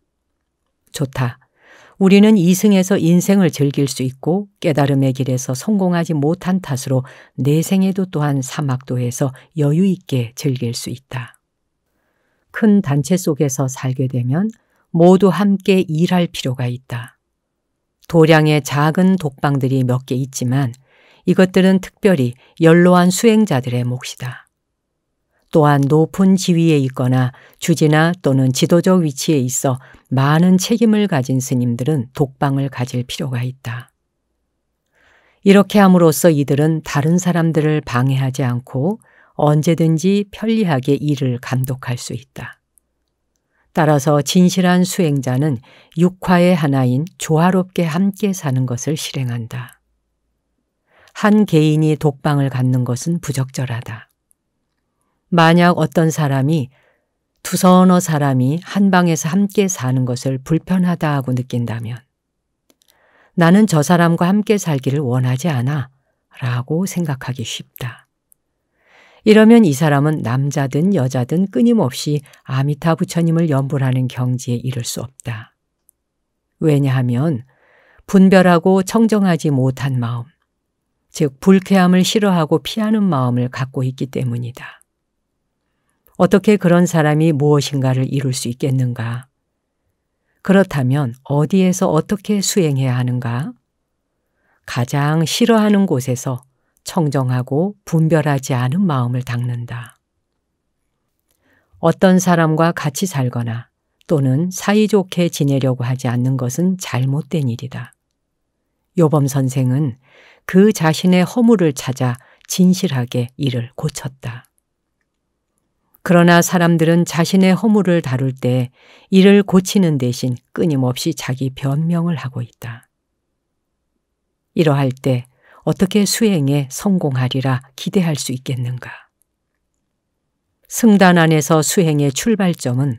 좋다. 우리는 이승에서 인생을 즐길 수 있고 깨달음의 길에서 성공하지 못한 탓으로 내생에도 또한 사막도에서 여유 있게 즐길 수 있다. 큰 단체 속에서 살게 되면 모두 함께 일할 필요가 있다. 도량의 작은 독방들이 몇 개 있지만 이것들은 특별히 연로한 수행자들의 몫이다. 또한 높은 지위에 있거나 주지나 또는 지도적 위치에 있어 많은 책임을 가진 스님들은 독방을 가질 필요가 있다. 이렇게 함으로써 이들은 다른 사람들을 방해하지 않고 언제든지 편리하게 일을 감독할 수 있다. 따라서 진실한 수행자는 육화의 하나인 조화롭게 함께 사는 것을 실행한다. 한 개인이 독방을 갖는 것은 부적절하다. 만약 어떤 사람이 두서너 사람이 한 방에서 함께 사는 것을 불편하다 하고 느낀다면 나는 저 사람과 함께 살기를 원하지 않아 라고 생각하기 쉽다. 이러면 이 사람은 남자든 여자든 끊임없이 아미타 부처님을 염불하는 경지에 이를 수 없다. 왜냐하면 분별하고 청정하지 못한 마음, 즉 불쾌함을 싫어하고 피하는 마음을 갖고 있기 때문이다. 어떻게 그런 사람이 무엇인가를 이룰 수 있겠는가? 그렇다면 어디에서 어떻게 수행해야 하는가? 가장 싫어하는 곳에서 청정하고 분별하지 않은 마음을 닦는다. 어떤 사람과 같이 살거나 또는 사이좋게 지내려고 하지 않는 것은 잘못된 일이다. 요범 선생은 그 자신의 허물을 찾아 진실하게 이를 고쳤다. 그러나 사람들은 자신의 허물을 다룰 때 이를 고치는 대신 끊임없이 자기 변명을 하고 있다. 이러할 때 어떻게 수행에 성공하리라 기대할 수 있겠는가? 승단 안에서 수행의 출발점은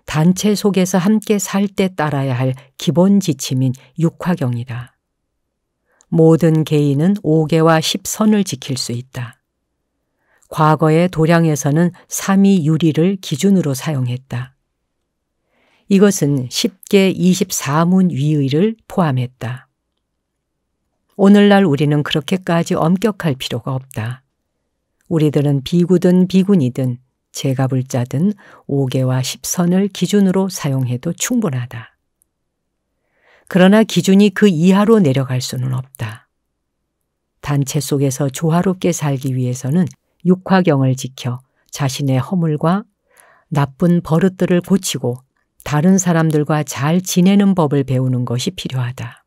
단체 속에서 함께 살 때 따라야 할 기본 지침인 육화경이다. 모든 개인은 5계와 10선을 지킬 수 있다. 과거의 도량에서는 삼위유리를 기준으로 사용했다. 이것은 10계 24문 위의를 포함했다. 오늘날 우리는 그렇게까지 엄격할 필요가 없다. 우리들은 비구든 비구니든 제가불자든 5계와 10선을 기준으로 사용해도 충분하다. 그러나 기준이 그 이하로 내려갈 수는 없다. 단체 속에서 조화롭게 살기 위해서는 육화경을 지켜 자신의 허물과 나쁜 버릇들을 고치고 다른 사람들과 잘 지내는 법을 배우는 것이 필요하다.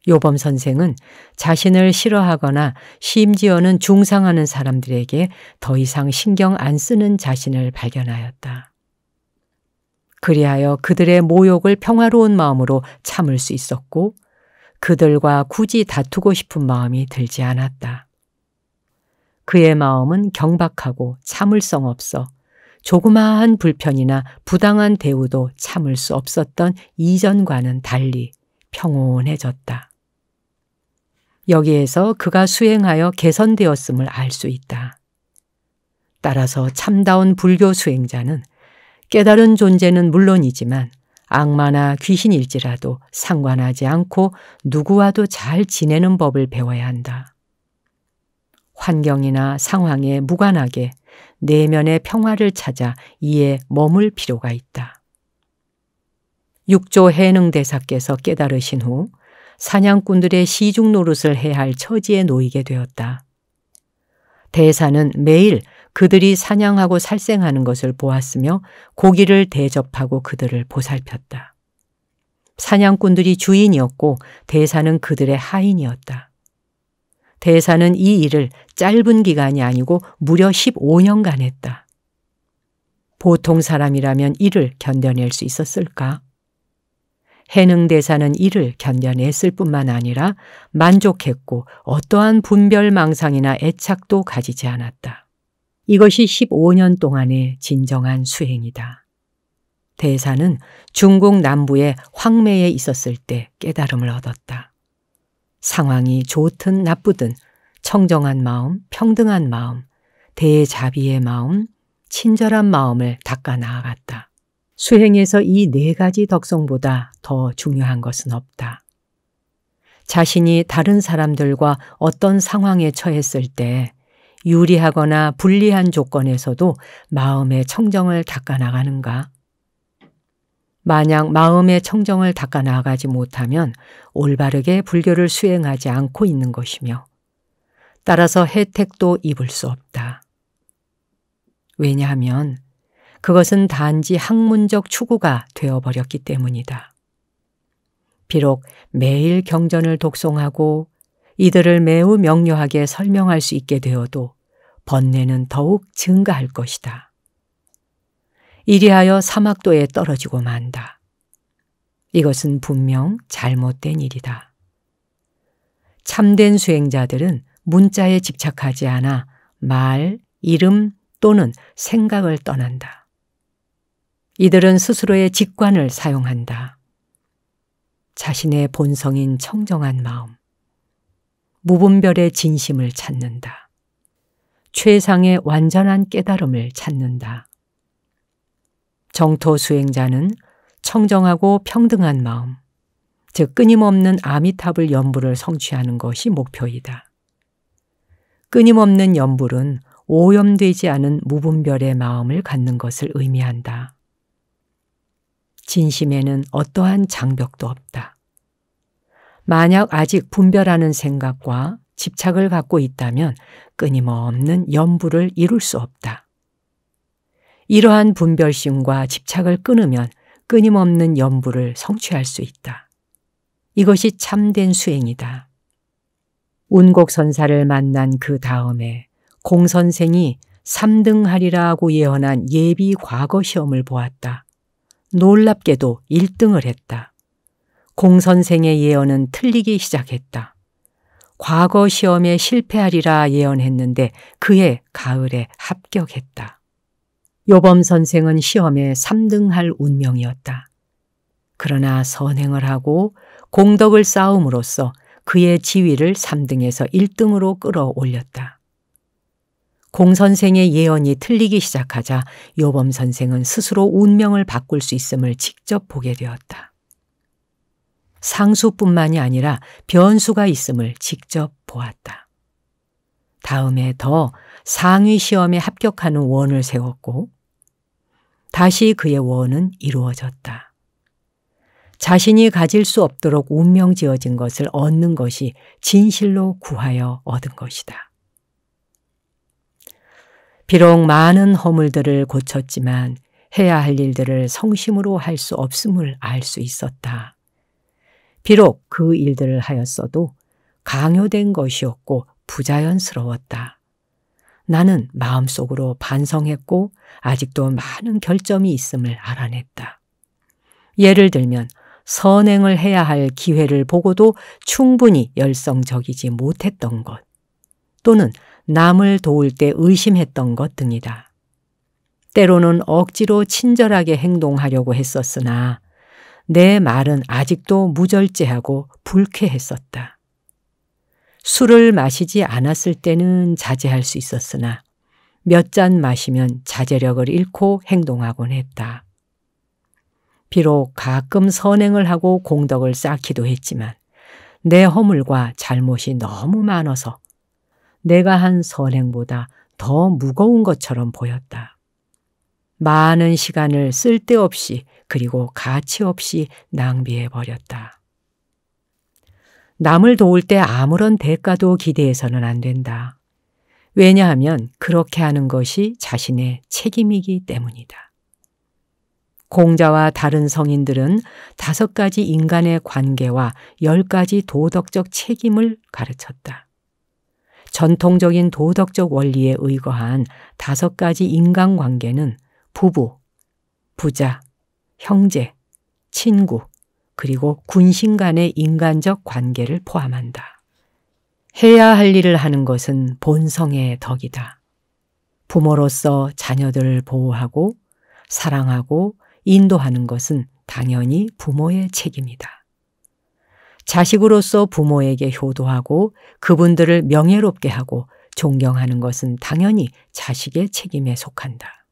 요범 선생은 자신을 싫어하거나 심지어는 중상하는 사람들에게 더 이상 신경 안 쓰는 자신을 발견하였다. 그리하여 그들의 모욕을 평화로운 마음으로 참을 수 있었고 그들과 굳이 다투고 싶은 마음이 들지 않았다. 그의 마음은 경박하고 참을성 없어 조그마한 불편이나 부당한 대우도 참을 수 없었던 이전과는 달리 평온해졌다. 여기에서 그가 수행하여 개선되었음을 알 수 있다. 따라서 참다운 불교 수행자는 깨달은 존재는 물론이지만 악마나 귀신일지라도 상관하지 않고 누구와도 잘 지내는 법을 배워야 한다. 환경이나 상황에 무관하게 내면의 평화를 찾아 이에 머물 필요가 있다. 육조 해능대사께서 깨달으신 후 사냥꾼들의 시중 노릇을 해야 할 처지에 놓이게 되었다. 대사는 매일 그들이 사냥하고 살생하는 것을 보았으며 고기를 대접하고 그들을 보살폈다. 사냥꾼들이 주인이었고 대사는 그들의 하인이었다. 대사는 이 일을 짧은 기간이 아니고 무려 15년간 했다. 보통 사람이라면 이를 견뎌낼 수 있었을까? 해능대사는 이를 견뎌냈을 뿐만 아니라 만족했고 어떠한 분별망상이나 애착도 가지지 않았다. 이것이 15년 동안의 진정한 수행이다. 대사는 중국 남부의 황매에 있었을 때 깨달음을 얻었다. 상황이 좋든 나쁘든 청정한 마음, 평등한 마음, 대자비의 마음, 친절한 마음을 닦아 나아갔다. 수행에서 이 네 가지 덕성보다 더 중요한 것은 없다. 자신이 다른 사람들과 어떤 상황에 처했을 때 유리하거나 불리한 조건에서도 마음의 청정을 닦아 나가는가? 만약 마음의 청정을 닦아 나가지 못하면 올바르게 불교를 수행하지 않고 있는 것이며 따라서 혜택도 입을 수 없다. 왜냐하면 그것은 단지 학문적 추구가 되어버렸기 때문이다. 비록 매일 경전을 독송하고 이들을 매우 명료하게 설명할 수 있게 되어도 번뇌는 더욱 증가할 것이다. 이리하여 사막도에 떨어지고 만다. 이것은 분명 잘못된 일이다. 참된 수행자들은 문자에 집착하지 않아 말, 이름 또는 생각을 떠난다. 이들은 스스로의 직관을 사용한다. 자신의 본성인 청정한 마음, 무분별의 진심을 찾는다. 최상의 완전한 깨달음을 찾는다. 정토 수행자는 청정하고 평등한 마음, 즉 끊임없는 아미타불 연불을 성취하는 것이 목표이다. 끊임없는 연불은 오염되지 않은 무분별의 마음을 갖는 것을 의미한다. 진심에는 어떠한 장벽도 없다. 만약 아직 분별하는 생각과 집착을 갖고 있다면 끊임없는 연불을 이룰 수 없다. 이러한 분별심과 집착을 끊으면 끊임없는 연불을 성취할 수 있다. 이것이 참된 수행이다. 운곡선사를 만난 그 다음에 공선생이 3등하리라고 예언한 예비 과거 시험을 보았다. 놀랍게도 1등을 했다. 공선생의 예언은 틀리기 시작했다. 과거 시험에 실패하리라 예언했는데 그해 가을에 합격했다. 요범 선생은 시험에 3등할 운명이었다. 그러나 선행을 하고 공덕을 쌓음으로써 그의 지위를 3등에서 1등으로 끌어올렸다. 공 선생의 예언이 틀리기 시작하자 요범 선생은 스스로 운명을 바꿀 수 있음을 직접 보게 되었다. 상수뿐만이 아니라 변수가 있음을 직접 보았다. 다음에 더 상위 시험에 합격하는 원을 세웠고 다시 그의 원은 이루어졌다. 자신이 가질 수 없도록 운명 지어진 것을 얻는 것이 진실로 구하여 얻은 것이다. 비록 많은 허물들을 고쳤지만 해야 할 일들을 성심으로 할 수 없음을 알 수 있었다. 비록 그 일들을 하였어도 강요된 것이었고 부자연스러웠다. 나는 마음속으로 반성했고 아직도 많은 결점이 있음을 알아냈다. 예를 들면 선행을 해야 할 기회를 보고도 충분히 열성적이지 못했던 것, 또는 남을 도울 때 의심했던 것 등이다. 때로는 억지로 친절하게 행동하려고 했었으나 내 말은 아직도 무절제하고 불쾌했었다. 술을 마시지 않았을 때는 자제할 수 있었으나 몇 잔 마시면 자제력을 잃고 행동하곤 했다. 비록 가끔 선행을 하고 공덕을 쌓기도 했지만 내 허물과 잘못이 너무 많아서 내가 한 선행보다 더 무거운 것처럼 보였다. 많은 시간을 쓸데없이 그리고 가치 없이 낭비해버렸다. 남을 도울 때 아무런 대가도 기대해서는 안 된다. 왜냐하면 그렇게 하는 것이 자신의 책임이기 때문이다. 공자와 다른 성인들은 5가지 인간의 관계와 10가지 도덕적 책임을 가르쳤다. 전통적인 도덕적 원리에 의거한 5가지 인간관계는 부부, 부자, 형제, 친구, 그리고 군신 간의 인간적 관계를 포함한다. 해야 할 일을 하는 것은 본성의 덕이다. 부모로서 자녀들을 보호하고 사랑하고 인도하는 것은 당연히 부모의 책임이다. 자식으로서 부모에게 효도하고 그분들을 명예롭게 하고 존경하는 것은 당연히 자식의 책임에 속한다.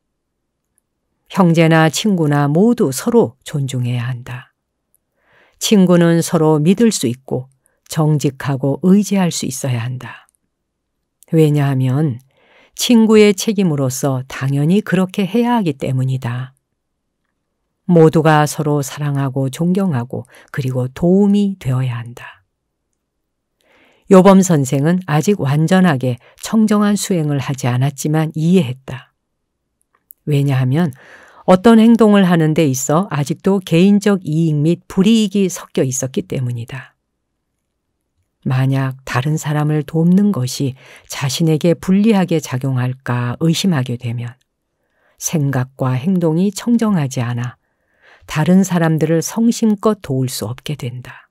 형제나 친구나 모두 서로 존중해야 한다. 친구는 서로 믿을 수 있고 정직하고 의지할 수 있어야 한다. 왜냐하면 친구의 책임으로서 당연히 그렇게 해야 하기 때문이다. 모두가 서로 사랑하고 존경하고 그리고 도움이 되어야 한다. 요범 선생은 아직 완전하게 청정한 수행을 하지 않았지만 이해했다. 왜냐하면 어떤 행동을 하는 데 있어 아직도 개인적 이익 및 불이익이 섞여 있었기 때문이다. 만약 다른 사람을 돕는 것이 자신에게 불리하게 작용할까 의심하게 되면 생각과 행동이 청정하지 않아 다른 사람들을 성심껏 도울 수 없게 된다.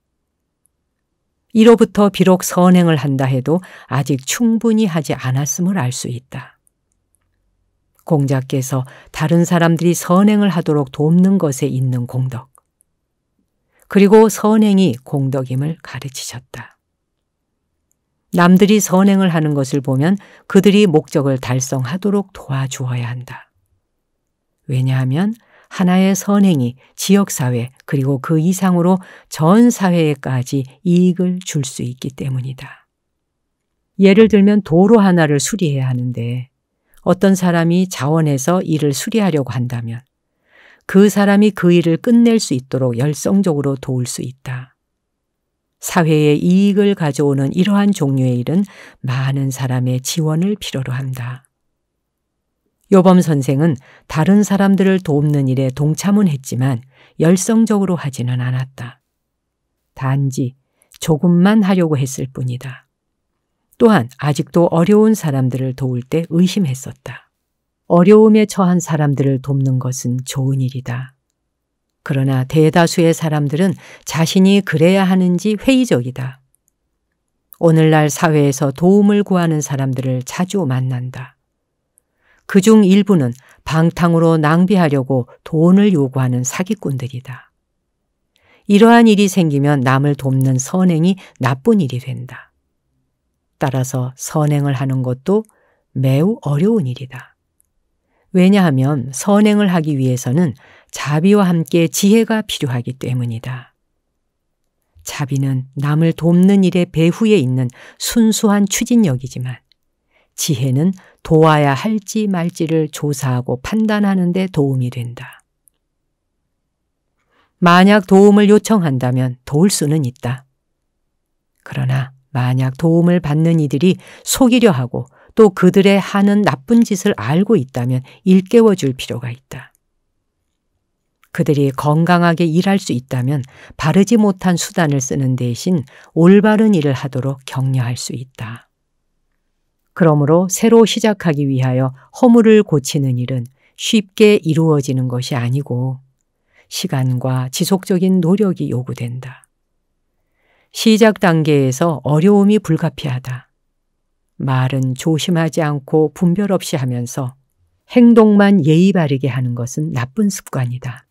이로부터 비록 선행을 한다 해도 아직 충분히 하지 않았음을 알 수 있다. 공자께서 다른 사람들이 선행을 하도록 돕는 것에 있는 공덕, 그리고 선행이 공덕임을 가르치셨다. 남들이 선행을 하는 것을 보면 그들이 목적을 달성하도록 도와주어야 한다. 왜냐하면 하나의 선행이 지역사회 그리고 그 이상으로 전 사회에까지 이익을 줄 수 있기 때문이다. 예를 들면 도로 하나를 수리해야 하는데 어떤 사람이 자원해서 일을 수리하려고 한다면 그 사람이 그 일을 끝낼 수 있도록 열성적으로 도울 수 있다. 사회에 이익을 가져오는 이러한 종류의 일은 많은 사람의 지원을 필요로 한다. 요범 선생은 다른 사람들을 돕는 일에 동참은 했지만 열성적으로 하지는 않았다. 단지 조금만 하려고 했을 뿐이다. 또한 아직도 어려운 사람들을 도울 때 의심했었다. 어려움에 처한 사람들을 돕는 것은 좋은 일이다. 그러나 대다수의 사람들은 자신이 그래야 하는지 회의적이다. 오늘날 사회에서 도움을 구하는 사람들을 자주 만난다. 그중 일부는 방탕으로 낭비하려고 돈을 요구하는 사기꾼들이다. 이러한 일이 생기면 남을 돕는 선행이 나쁜 일이 된다. 따라서 선행을 하는 것도 매우 어려운 일이다. 왜냐하면 선행을 하기 위해서는 자비와 함께 지혜가 필요하기 때문이다. 자비는 남을 돕는 일의 배후에 있는 순수한 추진력이지만 지혜는 도와야 할지 말지를 조사하고 판단하는 데 도움이 된다. 만약 도움을 요청한다면 도울 수는 있다. 그러나 만약 도움을 받는 이들이 속이려 하고 또 그들의 하는 나쁜 짓을 알고 있다면 일깨워 줄 필요가 있다. 그들이 건강하게 일할 수 있다면 바르지 못한 수단을 쓰는 대신 올바른 일을 하도록 격려할 수 있다. 그러므로 새로 시작하기 위하여 허물을 고치는 일은 쉽게 이루어지는 것이 아니고 시간과 지속적인 노력이 요구된다. 시작 단계에서 어려움이 불가피하다. 말은 조심하지 않고 분별 없이 하면서 행동만 예의 바르게 하는 것은 나쁜 습관이다.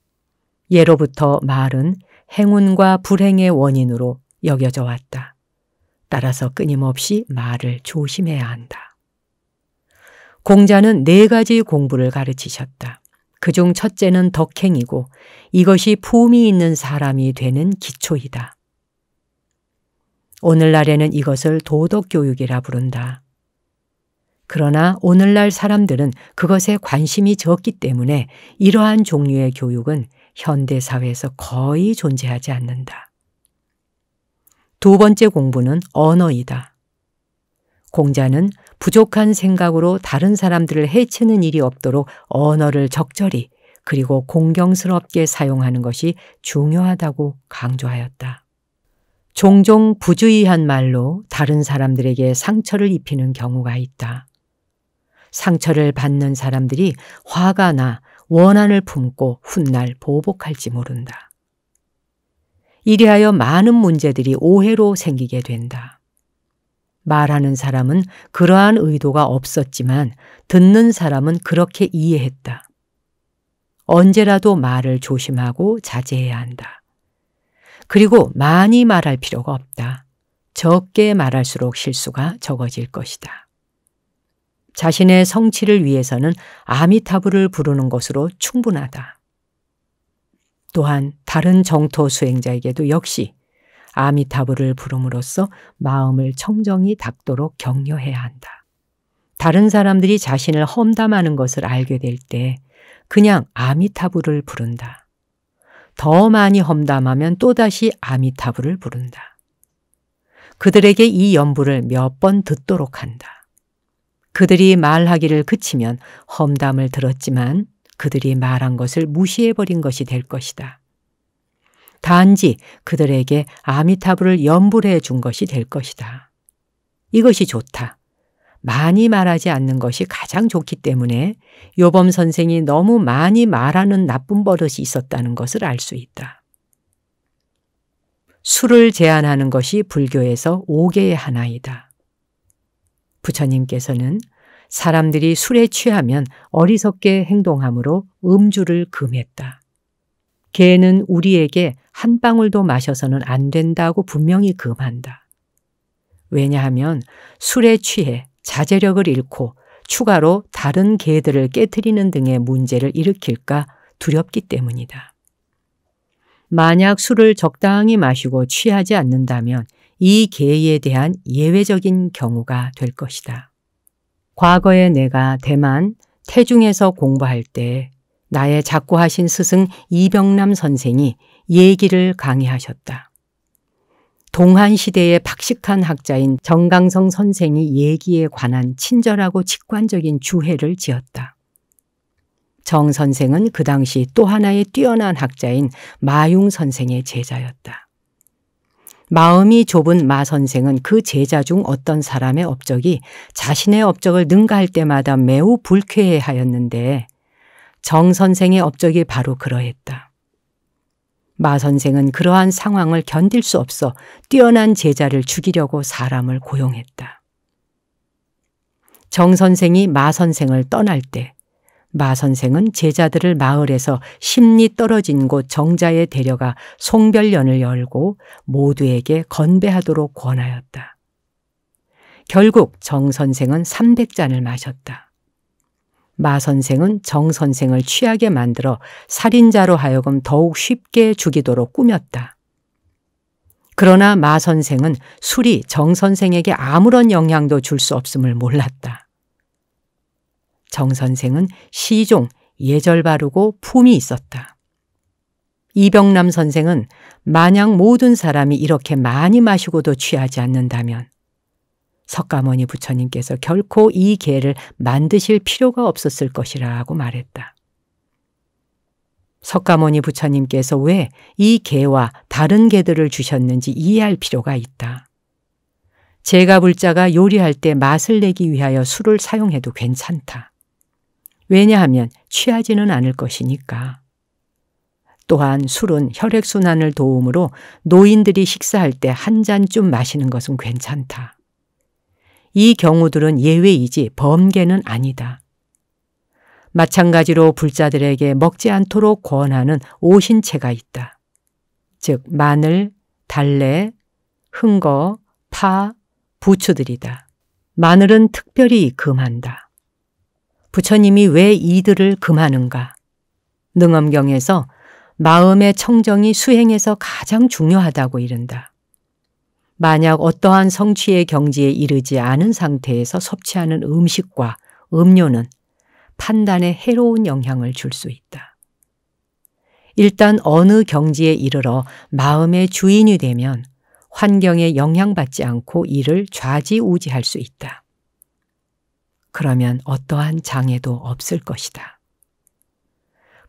예로부터 말은 행운과 불행의 원인으로 여겨져 왔다. 따라서 끊임없이 말을 조심해야 한다. 공자는 4가지 공부를 가르치셨다. 그중 첫째는 덕행이고 이것이 품위 있는 사람이 되는 기초이다. 오늘날에는 이것을 도덕교육이라 부른다. 그러나 오늘날 사람들은 그것에 관심이 적기 때문에 이러한 종류의 교육은 현대사회에서 거의 존재하지 않는다. 2번째 공부는 언어이다. 공자는 부족한 생각으로 다른 사람들을 해치는 일이 없도록 언어를 적절히 그리고 공경스럽게 사용하는 것이 중요하다고 강조하였다. 종종 부주의한 말로 다른 사람들에게 상처를 입히는 경우가 있다. 상처를 받는 사람들이 화가 나 원한을 품고 훗날 보복할지 모른다. 이리하여 많은 문제들이 오해로 생기게 된다. 말하는 사람은 그러한 의도가 없었지만 듣는 사람은 그렇게 이해했다. 언제라도 말을 조심하고 자제해야 한다. 그리고 많이 말할 필요가 없다. 적게 말할수록 실수가 적어질 것이다. 자신의 성취를 위해서는 아미타불을 부르는 것으로 충분하다. 또한 다른 정토 수행자에게도 역시 아미타불을 부름으로써 마음을 청정히 닦도록 격려해야 한다. 다른 사람들이 자신을 험담하는 것을 알게 될 때 그냥 아미타불을 부른다. 더 많이 험담하면 또다시 아미타불을 부른다. 그들에게 이 연부를 몇 번 듣도록 한다. 그들이 말하기를 그치면 험담을 들었지만 그들이 말한 것을 무시해버린 것이 될 것이다. 단지 그들에게 아미타불을 연불해 준 것이 될 것이다. 이것이 좋다. 많이 말하지 않는 것이 가장 좋기 때문에 요범 선생이 너무 많이 말하는 나쁜 버릇이 있었다는 것을 알 수 있다. 술을 제한하는 것이 불교에서 5개의 하나이다. 부처님께서는 사람들이 술에 취하면 어리석게 행동하므로 음주를 금했다. 개는 우리에게 한 방울도 마셔서는 안 된다고 분명히 금한다. 왜냐하면 술에 취해 자제력을 잃고 추가로 다른 개들을 깨트리는 등의 문제를 일으킬까 두렵기 때문이다. 만약 술을 적당히 마시고 취하지 않는다면 이 개에 대한 예외적인 경우가 될 것이다. 과거에 내가 대만 태중에서 공부할 때 나의 작고하신 스승 이병남 선생이 예기를 강의하셨다. 동한시대의 박식한 학자인 정강성 선생이 예기에 관한 친절하고 직관적인 주해를 지었다. 정 선생은 그 당시 또 하나의 뛰어난 학자인 마융 선생의 제자였다. 마음이 좁은 마 선생은 그 제자 중 어떤 사람의 업적이 자신의 업적을 능가할 때마다 매우 불쾌해하였는데 정 선생의 업적이 바로 그러했다. 마 선생은 그러한 상황을 견딜 수 없어 뛰어난 제자를 죽이려고 사람을 고용했다. 정 선생이 마 선생을 떠날 때 마 선생은 제자들을 마을에서 심리 떨어진 곳 정자에 데려가 송별연을 열고 모두에게 건배하도록 권하였다. 결국 정 선생은 300잔을 마셨다. 마 선생은 정 선생을 취하게 만들어 살인자로 하여금 더욱 쉽게 죽이도록 꾸몄다. 그러나 마 선생은 술이 정 선생에게 아무런 영향도 줄 수 없음을 몰랐다. 정 선생은 시종, 예절 바르고 품이 있었다. 이병남 선생은 만약 모든 사람이 이렇게 많이 마시고도 취하지 않는다면 석가모니 부처님께서 결코 이 개를 만드실 필요가 없었을 것이라고 말했다. 석가모니 부처님께서 왜 이 개와 다른 개들을 주셨는지 이해할 필요가 있다. 제가불자가 요리할 때 맛을 내기 위하여 술을 사용해도 괜찮다. 왜냐하면 취하지는 않을 것이니까. 또한 술은 혈액순환을 도우므로 노인들이 식사할 때 한 잔쯤 마시는 것은 괜찮다. 이 경우들은 예외이지 범계는 아니다. 마찬가지로 불자들에게 먹지 않도록 권하는 오신채가 있다. 즉 마늘, 달래, 흥거, 파, 부추들이다. 마늘은 특별히 금한다. 부처님이 왜 이들을 금하는가? 능엄경에서 마음의 청정이 수행에서 가장 중요하다고 이른다. 만약 어떠한 성취의 경지에 이르지 않은 상태에서 섭취하는 음식과 음료는 판단에 해로운 영향을 줄 수 있다. 일단 어느 경지에 이르러 마음의 주인이 되면 환경에 영향받지 않고 이를 좌지우지할 수 있다. 그러면 어떠한 장애도 없을 것이다.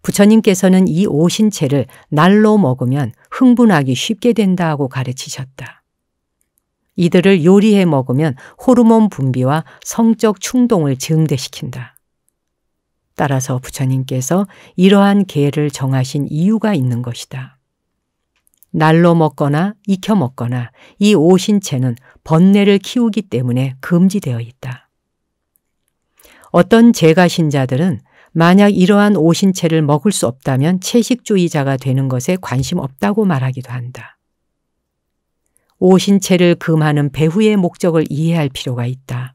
부처님께서는 이 오신채를 날로 먹으면 흥분하기 쉽게 된다고 가르치셨다. 이들을 요리해 먹으면 호르몬 분비와 성적 충동을 증대시킨다. 따라서 부처님께서 이러한 계를 정하신 이유가 있는 것이다. 날로 먹거나 익혀 먹거나 이 오신채는 번뇌를 키우기 때문에 금지되어 있다. 어떤 제가 신자들은 만약 이러한 오신채를 먹을 수 없다면 채식주의자가 되는 것에 관심 없다고 말하기도 한다. 오신채를 금하는 배후의 목적을 이해할 필요가 있다.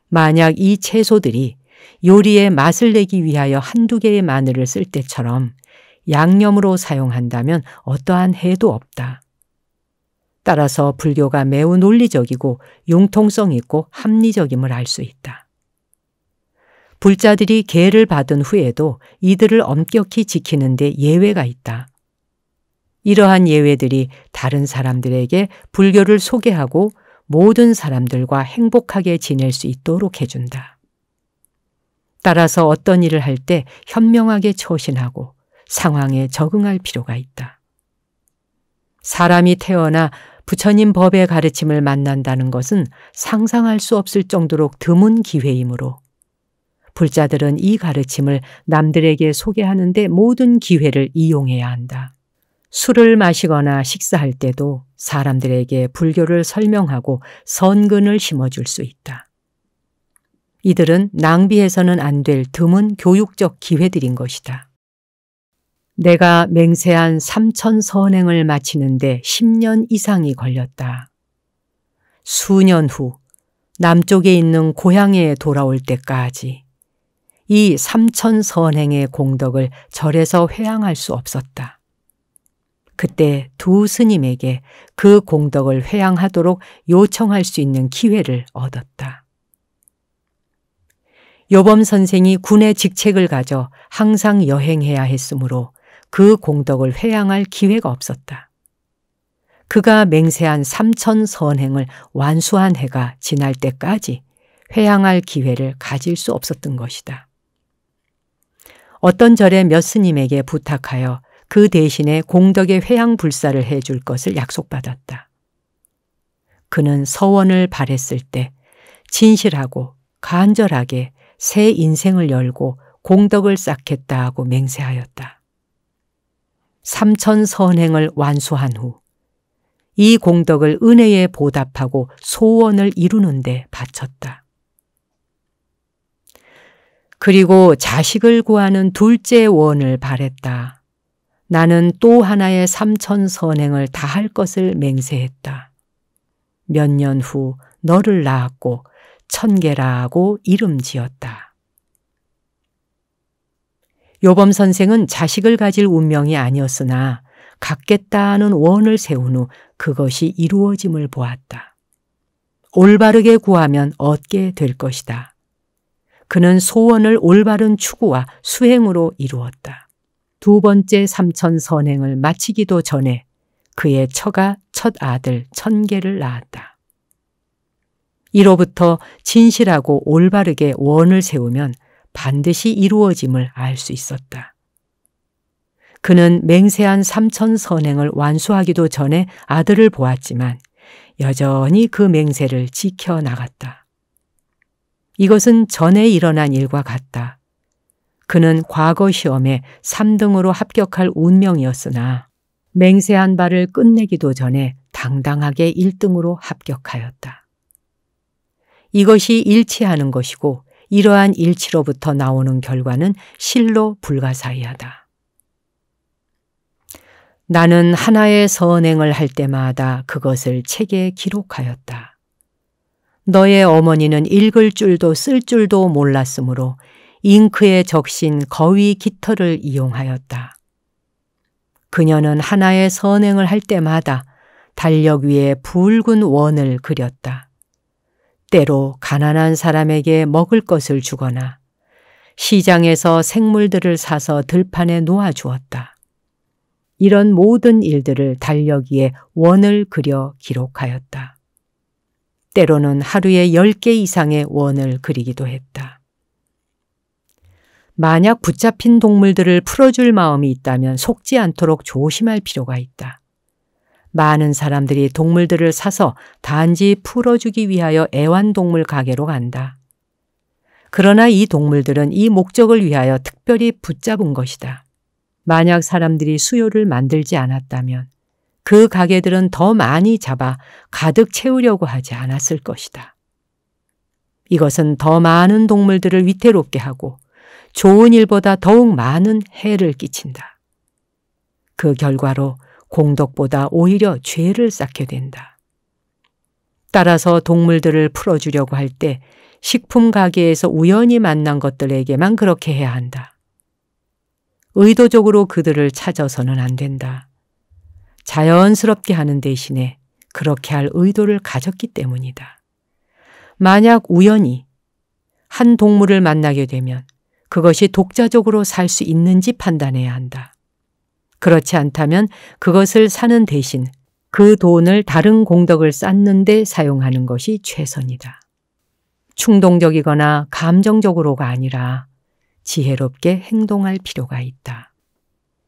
만약 이 채소들이 요리에 맛을 내기 위하여 한두 개의 마늘을 쓸 때처럼 양념으로 사용한다면 어떠한 해도 없다. 따라서 불교가 매우 논리적이고 융통성 있고 합리적임을 알 수 있다. 불자들이 계를 받은 후에도 이들을 엄격히 지키는 데 예외가 있다. 이러한 예외들이 다른 사람들에게 불교를 소개하고 모든 사람들과 행복하게 지낼 수 있도록 해준다. 따라서 어떤 일을 할 때 현명하게 처신하고 상황에 적응할 필요가 있다. 사람이 태어나 부처님 법의 가르침을 만난다는 것은 상상할 수 없을 정도로 드문 기회이므로 불자들은 이 가르침을 남들에게 소개하는 데 모든 기회를 이용해야 한다. 술을 마시거나 식사할 때도 사람들에게 불교를 설명하고 선근을 심어줄 수 있다. 이들은 낭비해서는 안 될 드문 교육적 기회들인 것이다. 내가 맹세한 삼천선행을 마치는데 10년 이상이 걸렸다. 수년 후 남쪽에 있는 고향에 돌아올 때까지 이 삼천선행의 공덕을 절에서 회양할 수 없었다. 그때 두 스님에게 그 공덕을 회양하도록 요청할 수 있는 기회를 얻었다. 요범 선생이 군의 직책을 가져 항상 여행해야 했으므로 그 공덕을 회양할 기회가 없었다. 그가 맹세한 삼천선행을 완수한 해가 지날 때까지 회양할 기회를 가질 수 없었던 것이다. 어떤 절에 몇 스님에게 부탁하여 그 대신에 공덕의 회양 불사를 해줄 것을 약속받았다. 그는 서원을 바랬을 때 진실하고 간절하게 새 인생을 열고 공덕을 쌓겠다 하고 맹세하였다. 삼천선행을 완수한 후 이 공덕을 은혜에 보답하고 소원을 이루는 데 바쳤다. 그리고 자식을 구하는 둘째 원을 바랬다. 나는 또 하나의 삼천선행을 다할 것을 맹세했다. 몇 년 후 너를 낳았고 천계라 하고 이름 지었다. 요범 선생은 자식을 가질 운명이 아니었으나 갖겠다 하는 원을 세운 후 그것이 이루어짐을 보았다. 올바르게 구하면 얻게 될 것이다. 그는 소원을 올바른 추구와 수행으로 이루었다. 두 번째 삼천선행을 마치기도 전에 그의 처가 첫 아들 천계를 낳았다. 이로부터 진실하고 올바르게 원을 세우면 반드시 이루어짐을 알 수 있었다. 그는 맹세한 삼천선행을 완수하기도 전에 아들을 보았지만 여전히 그 맹세를 지켜나갔다. 이것은 전에 일어난 일과 같다. 그는 과거 시험에 3등으로 합격할 운명이었으나 맹세한 바를 끝내기도 전에 당당하게 1등으로 합격하였다. 이것이 일치하는 것이고 이러한 일치로부터 나오는 결과는 실로 불가사의하다. 나는 하나의 선행을 할 때마다 그것을 책에 기록하였다. 너의 어머니는 읽을 줄도 쓸 줄도 몰랐으므로 잉크에 적신 거위 깃털을 이용하였다. 그녀는 하나의 선행을 할 때마다 달력 위에 붉은 원을 그렸다. 때로 가난한 사람에게 먹을 것을 주거나 시장에서 생물들을 사서 들판에 놓아주었다. 이런 모든 일들을 달력 위에 원을 그려 기록하였다. 때로는 하루에 10개 이상의 원을 그리기도 했다. 만약 붙잡힌 동물들을 풀어줄 마음이 있다면 속지 않도록 조심할 필요가 있다. 많은 사람들이 동물들을 사서 단지 풀어주기 위하여 애완동물 가게로 간다. 그러나 이 동물들은 이 목적을 위하여 특별히 붙잡은 것이다. 만약 사람들이 수요를 만들지 않았다면 그 가게들은 더 많이 잡아 가득 채우려고 하지 않았을 것이다. 이것은 더 많은 동물들을 위태롭게 하고 좋은 일보다 더욱 많은 해를 끼친다. 그 결과로 공덕보다 오히려 죄를 쌓게 된다. 따라서 동물들을 풀어주려고 할 때 식품 가게에서 우연히 만난 것들에게만 그렇게 해야 한다. 의도적으로 그들을 찾아서는 안 된다. 자연스럽게 하는 대신에 그렇게 할 의도를 가졌기 때문이다. 만약 우연히 한 동물을 만나게 되면 그것이 독자적으로 살 수 있는지 판단해야 한다. 그렇지 않다면 그것을 사는 대신 그 돈을 다른 공덕을 쌓는 데 사용하는 것이 최선이다. 충동적이거나 감정적으로가 아니라 지혜롭게 행동할 필요가 있다.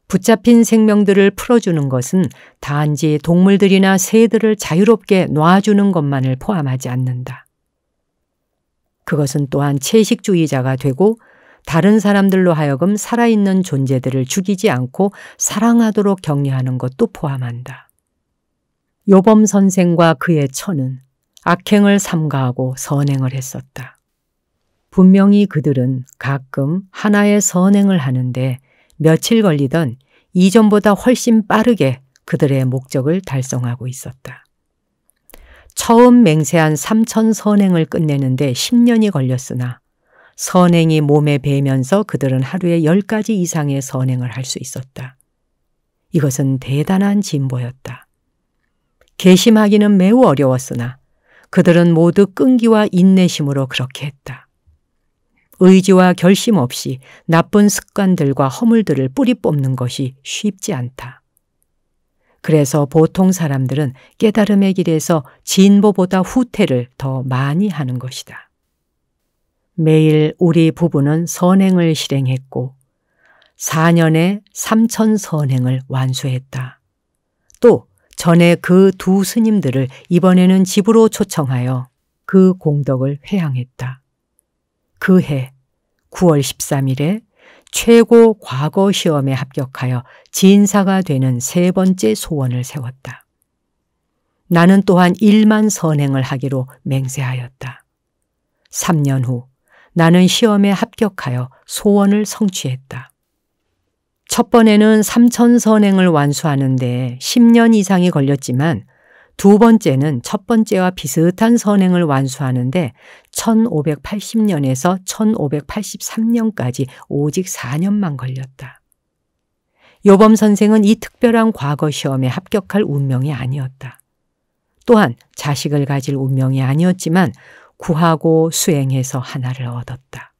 붙잡힌 생명들을 풀어주는 것은 단지 동물들이나 새들을 자유롭게 놔주는 것만을 포함하지 않는다. 그것은 또한 채식주의자가 되고 다른 사람들로 하여금 살아있는 존재들을 죽이지 않고 사랑하도록 격려하는 것도 포함한다. 요범 선생과 그의 처는 악행을 삼가하고 선행을 했었다. 분명히 그들은 가끔 하나의 선행을 하는데 며칠 걸리던 이전보다 훨씬 빠르게 그들의 목적을 달성하고 있었다. 처음 맹세한 3천 선행을 끝내는데 10년이 걸렸으나 선행이 몸에 배면서 그들은 하루에 10가지 이상의 선행을 할 수 있었다. 이것은 대단한 진보였다. 개심하기는 매우 어려웠으나 그들은 모두 끈기와 인내심으로 그렇게 했다. 의지와 결심 없이 나쁜 습관들과 허물들을 뿌리 뽑는 것이 쉽지 않다. 그래서 보통 사람들은 깨달음의 길에서 진보보다 후퇴를 더 많이 하는 것이다. 매일 우리 부부는 선행을 실행했고 4년에 3천 선행을 완수했다. 또 전에 그 두 스님들을 이번에는 집으로 초청하여 그 공덕을 회향했다. 그 해 9월 13일에 최고 과거 시험에 합격하여 진사가 되는 세 번째 소원을 세웠다. 나는 또한 1만 선행을 하기로 맹세하였다. 3년 후 나는 시험에 합격하여 소원을 성취했다. 첫 번에는 3천 선행을 완수하는데 10년 이상이 걸렸지만 두 번째는 첫 번째와 비슷한 선행을 완수하는데 1580년에서 1583년까지 오직 4년만 걸렸다. 요범 선생은 이 특별한 과거 시험에 합격할 운명이 아니었다. 또한 자식을 가질 운명이 아니었지만 구하고 수행해서 하나를 얻었다.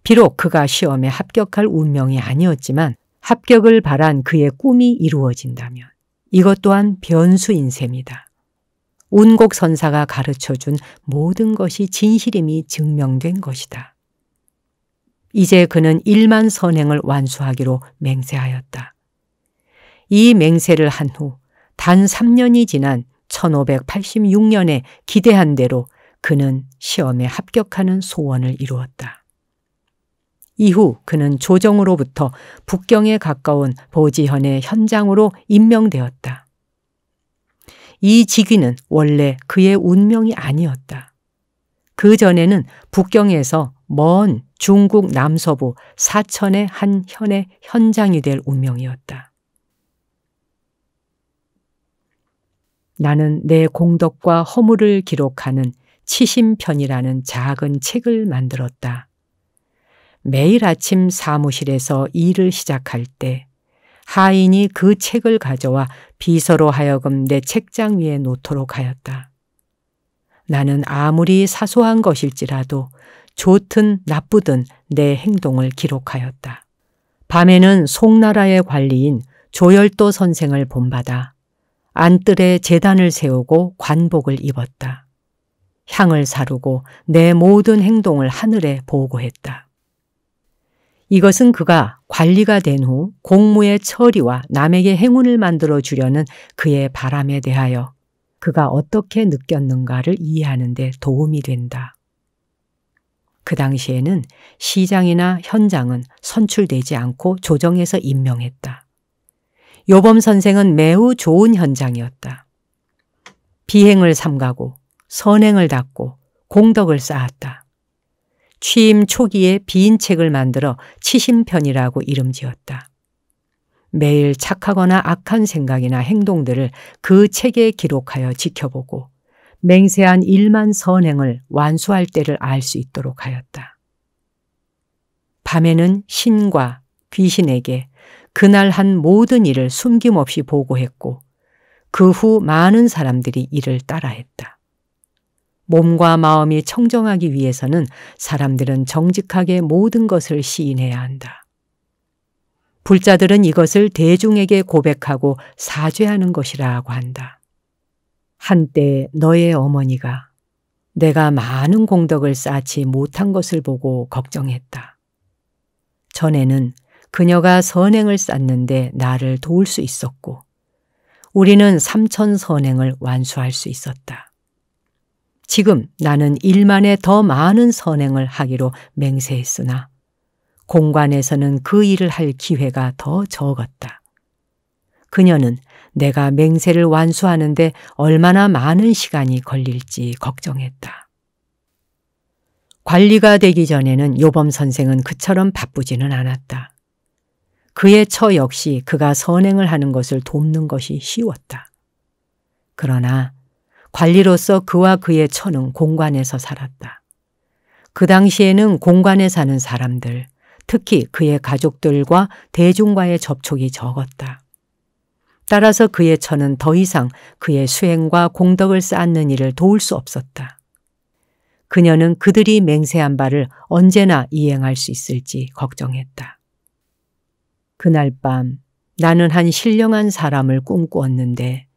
비록 그가 시험에 합격할 운명이 아니었지만 합격을 바란 그의 꿈이 이루어진다면 이것 또한 변수인 셈이다. 운곡 선사가 가르쳐준 모든 것이 진실임이 증명된 것이다. 이제 그는 1만 선행을 완수하기로 맹세하였다. 이 맹세를 한 후 단 3년이 지난 1586년에 기대한 대로 그는 시험에 합격하는 소원을 이루었다. 이후 그는 조정으로부터 북경에 가까운 보지현의 현장으로 임명되었다. 이 직위는 원래 그의 운명이 아니었다. 그 전에는 북경에서 먼 중국 남서부 사천의 한 현의 현장이 될 운명이었다. 나는 내 공덕과 허물을 기록하는 치심편이라는 작은 책을 만들었다. 매일 아침 사무실에서 일을 시작할 때 하인이 그 책을 가져와 비서로 하여금 내 책장 위에 놓도록 하였다. 나는 아무리 사소한 것일지라도 좋든 나쁘든 내 행동을 기록하였다. 밤에는 송나라의 관리인 조열도 선생을 본받아 안뜰에 제단을 세우고 관복을 입었다. 향을 사르고 내 모든 행동을 하늘에 보고했다. 이것은 그가 관리가 된 후 공무의 처리와 남에게 행운을 만들어 주려는 그의 바람에 대하여 그가 어떻게 느꼈는가를 이해하는 데 도움이 된다. 그 당시에는 시장이나 현장은 선출되지 않고 조정해서 임명했다. 요범 선생은 매우 좋은 현장이었다. 비행을 삼가고 선행을 닦고 공덕을 쌓았다. 취임 초기에 빈 책을 만들어 치심편이라고 이름 지었다. 매일 착하거나 악한 생각이나 행동들을 그 책에 기록하여 지켜보고 맹세한 1만 선행을 완수할 때를 알 수 있도록 하였다. 밤에는 신과 귀신에게 그날 한 모든 일을 숨김없이 보고했고 그 후 많은 사람들이 이를 따라했다. 몸과 마음이 청정하기 위해서는 사람들은 정직하게 모든 것을 시인해야 한다. 불자들은 이것을 대중에게 고백하고 사죄하는 것이라고 한다. 한때 너의 어머니가 내가 많은 공덕을 쌓지 못한 것을 보고 걱정했다. 전에는 그녀가 선행을 쌓는데 나를 도울 수 있었고 우리는 3천 선행을 완수할 수 있었다. 지금 나는 1만에 더 많은 선행을 하기로 맹세했으나 공관에서는 그 일을 할 기회가 더 적었다. 그녀는 내가 맹세를 완수하는데 얼마나 많은 시간이 걸릴지 걱정했다. 관리가 되기 전에는 요범 선생은 그처럼 바쁘지는 않았다. 그의 처 역시 그가 선행을 하는 것을 돕는 것이 쉬웠다. 그러나 관리로서 그와 그의 처는 공관에서 살았다. 그 당시에는 공관에 사는 사람들, 특히 그의 가족들과 대중과의 접촉이 적었다. 따라서 그의 처는 더 이상 그의 수행과 공덕을 쌓는 일을 도울 수 없었다. 그녀는 그들이 맹세한 바를 언제나 이행할 수 있을지 걱정했다. 그날 밤 나는 한 신령한 사람을 꿈꾸었는데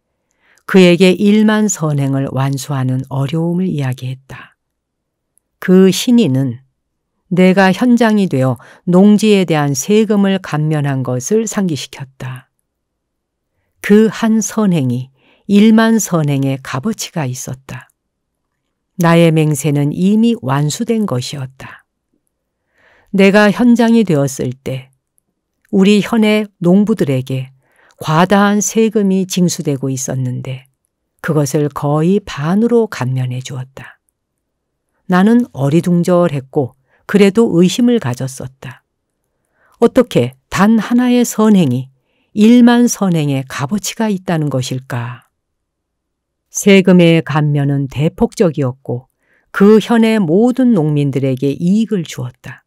그에게 1만 선행을 완수하는 어려움을 이야기했다. 그 신인은 내가 현장이 되어 농지에 대한 세금을 감면한 것을 상기시켰다. 그 한 선행이 1만 선행의 값어치가 있었다. 나의 맹세는 이미 완수된 것이었다. 내가 현장이 되었을 때 우리 현의 농부들에게 과다한 세금이 징수되고 있었는데 그것을 거의 반으로 감면해 주었다. 나는 어리둥절했고 그래도 의심을 가졌었다. 어떻게 단 하나의 선행이 1만 선행의 값어치가 있다는 것일까? 세금의 감면은 대폭적이었고 그 현의 모든 농민들에게 이익을 주었다.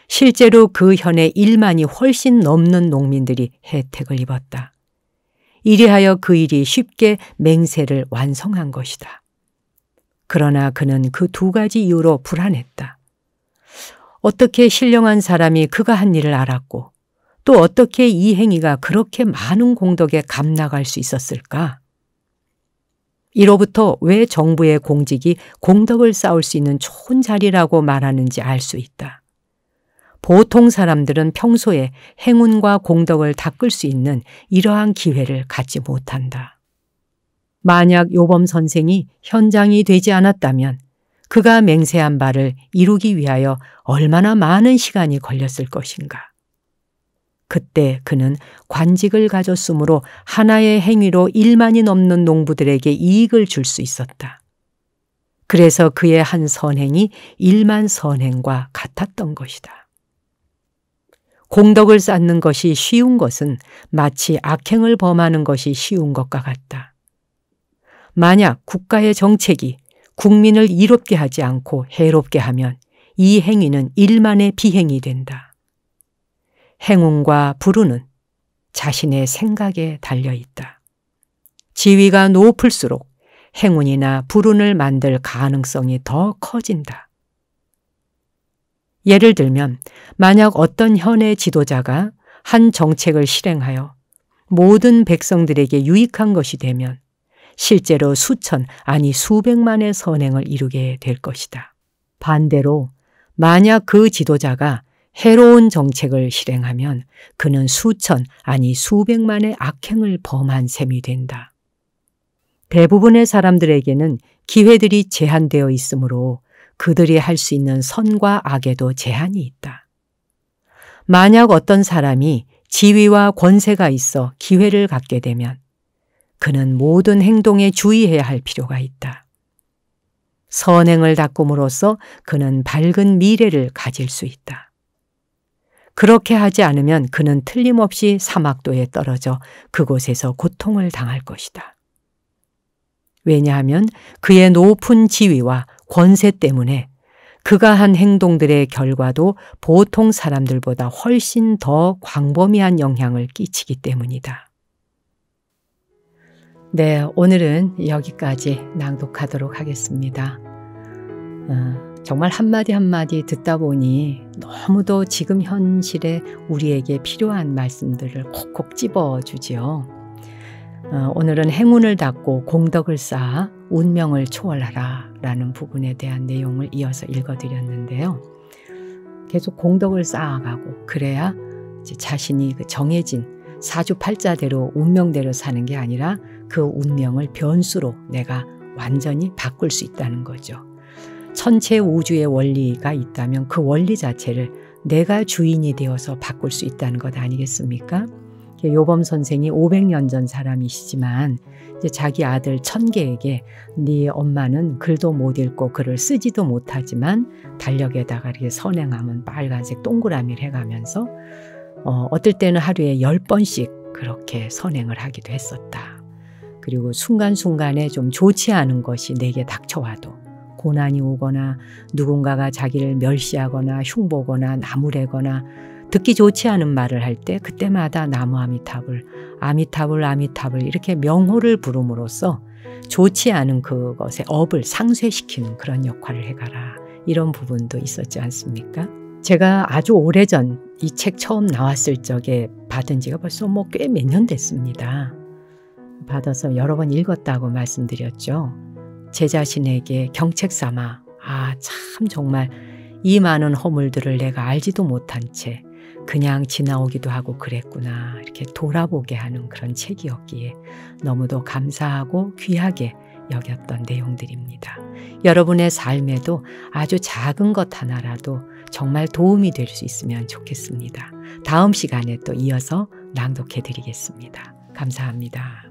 실제로 그 현의 1만이 훨씬 넘는 농민들이 혜택을 입었다. 이리하여 그 일이 쉽게 맹세를 완성한 것이다. 그러나 그는 그 2가지 이유로 불안했다. 어떻게 신령한 사람이 그가 한 일을 알았고 또 어떻게 이 행위가 그렇게 많은 공덕에 감나갈 수 있었을까? 이로부터 왜 정부의 공직이 공덕을 쌓을 수 있는 좋은 자리라고 말하는지 알 수 있다. 보통 사람들은 평소에 행운과 공덕을 닦을 수 있는 이러한 기회를 갖지 못한다. 만약 요범 선생이 현장이 되지 않았다면 그가 맹세한 바를 이루기 위하여 얼마나 많은 시간이 걸렸을 것인가. 그때 그는 관직을 가졌으므로 하나의 행위로 1만이 넘는 농부들에게 이익을 줄 수 있었다. 그래서 그의 한 선행이 1만 선행과 같았던 것이다. 공덕을 쌓는 것이 쉬운 것은 마치 악행을 범하는 것이 쉬운 것과 같다. 만약 국가의 정책이 국민을 이롭게 하지 않고 해롭게 하면 이 행위는 1만의 비행이 된다. 행운과 불운은 자신의 생각에 달려 있다. 지위가 높을수록 행운이나 불운을 만들 가능성이 더 커진다. 예를 들면 만약 어떤 현의 지도자가 한 정책을 실행하여 모든 백성들에게 유익한 것이 되면 실제로 수천 아니 수백만의 선행을 이루게 될 것이다. 반대로 만약 그 지도자가 해로운 정책을 실행하면 그는 수천 아니 수백만의 악행을 범한 셈이 된다. 대부분의 사람들에게는 기회들이 제한되어 있으므로 그들이 할 수 있는 선과 악에도 제한이 있다. 만약 어떤 사람이 지위와 권세가 있어 기회를 갖게 되면 그는 모든 행동에 주의해야 할 필요가 있다. 선행을 닦음으로써 그는 밝은 미래를 가질 수 있다. 그렇게 하지 않으면 그는 틀림없이 사막도에 떨어져 그곳에서 고통을 당할 것이다. 왜냐하면 그의 높은 지위와 권세 때문에 그가 한 행동들의 결과도 보통 사람들보다 훨씬 더 광범위한 영향을 끼치기 때문이다. 네, 오늘은 여기까지 낭독하도록 하겠습니다. 정말 한마디 한마디 듣다 보니 너무도 지금 현실에 우리에게 필요한 말씀들을 콕콕 집어주지요. 오늘은 행운을 닦고 공덕을 쌓아 운명을 초월하라 라는 부분에 대한 내용을 이어서 읽어드렸는데요. 계속 공덕을 쌓아가고 그래야 이제 자신이 그 정해진 사주팔자대로 운명대로 사는 게 아니라 그 운명을 변수로 내가 완전히 바꿀 수 있다는 거죠. 천체 우주의 원리가 있다면 그 원리 자체를 내가 주인이 되어서 바꿀 수 있다는 것 아니겠습니까? 요범 선생이 500년 전 사람이시지만 이제 자기 아들 천계에게 네 엄마는 글도 못 읽고 글을 쓰지도 못하지만 달력에다가 이렇게 선행하면 빨간색 동그라미를 해가면서 어떨 때는 하루에 10번씩 그렇게 선행을 하기도 했었다. 그리고 순간순간에 좀 좋지 않은 것이 내게 닥쳐와도 고난이 오거나 누군가가 자기를 멸시하거나 흉보거나 나무래거나 듣기 좋지 않은 말을 할 때 그때마다 나무 아미타불, 아미타불, 아미타불 이렇게 명호를 부름으로써 좋지 않은 그것의 업을 상쇄시키는 그런 역할을 해가라. 이런 부분도 있었지 않습니까? 제가 아주 오래전 이 책 처음 나왔을 적에 받은 지가 벌써 꽤 몇 년 됐습니다. 받아서 여러 번 읽었다고 말씀드렸죠. 제 자신에게 경책 삼아 참 정말 이 많은 허물들을 내가 알지도 못한 채 그냥 지나오기도 하고 그랬구나 이렇게 돌아보게 하는 그런 책이었기에 너무도 감사하고 귀하게 여겼던 내용들입니다. 여러분의 삶에도 아주 작은 것 하나라도 정말 도움이 될 수 있으면 좋겠습니다. 다음 시간에 또 이어서 낭독해 드리겠습니다. 감사합니다.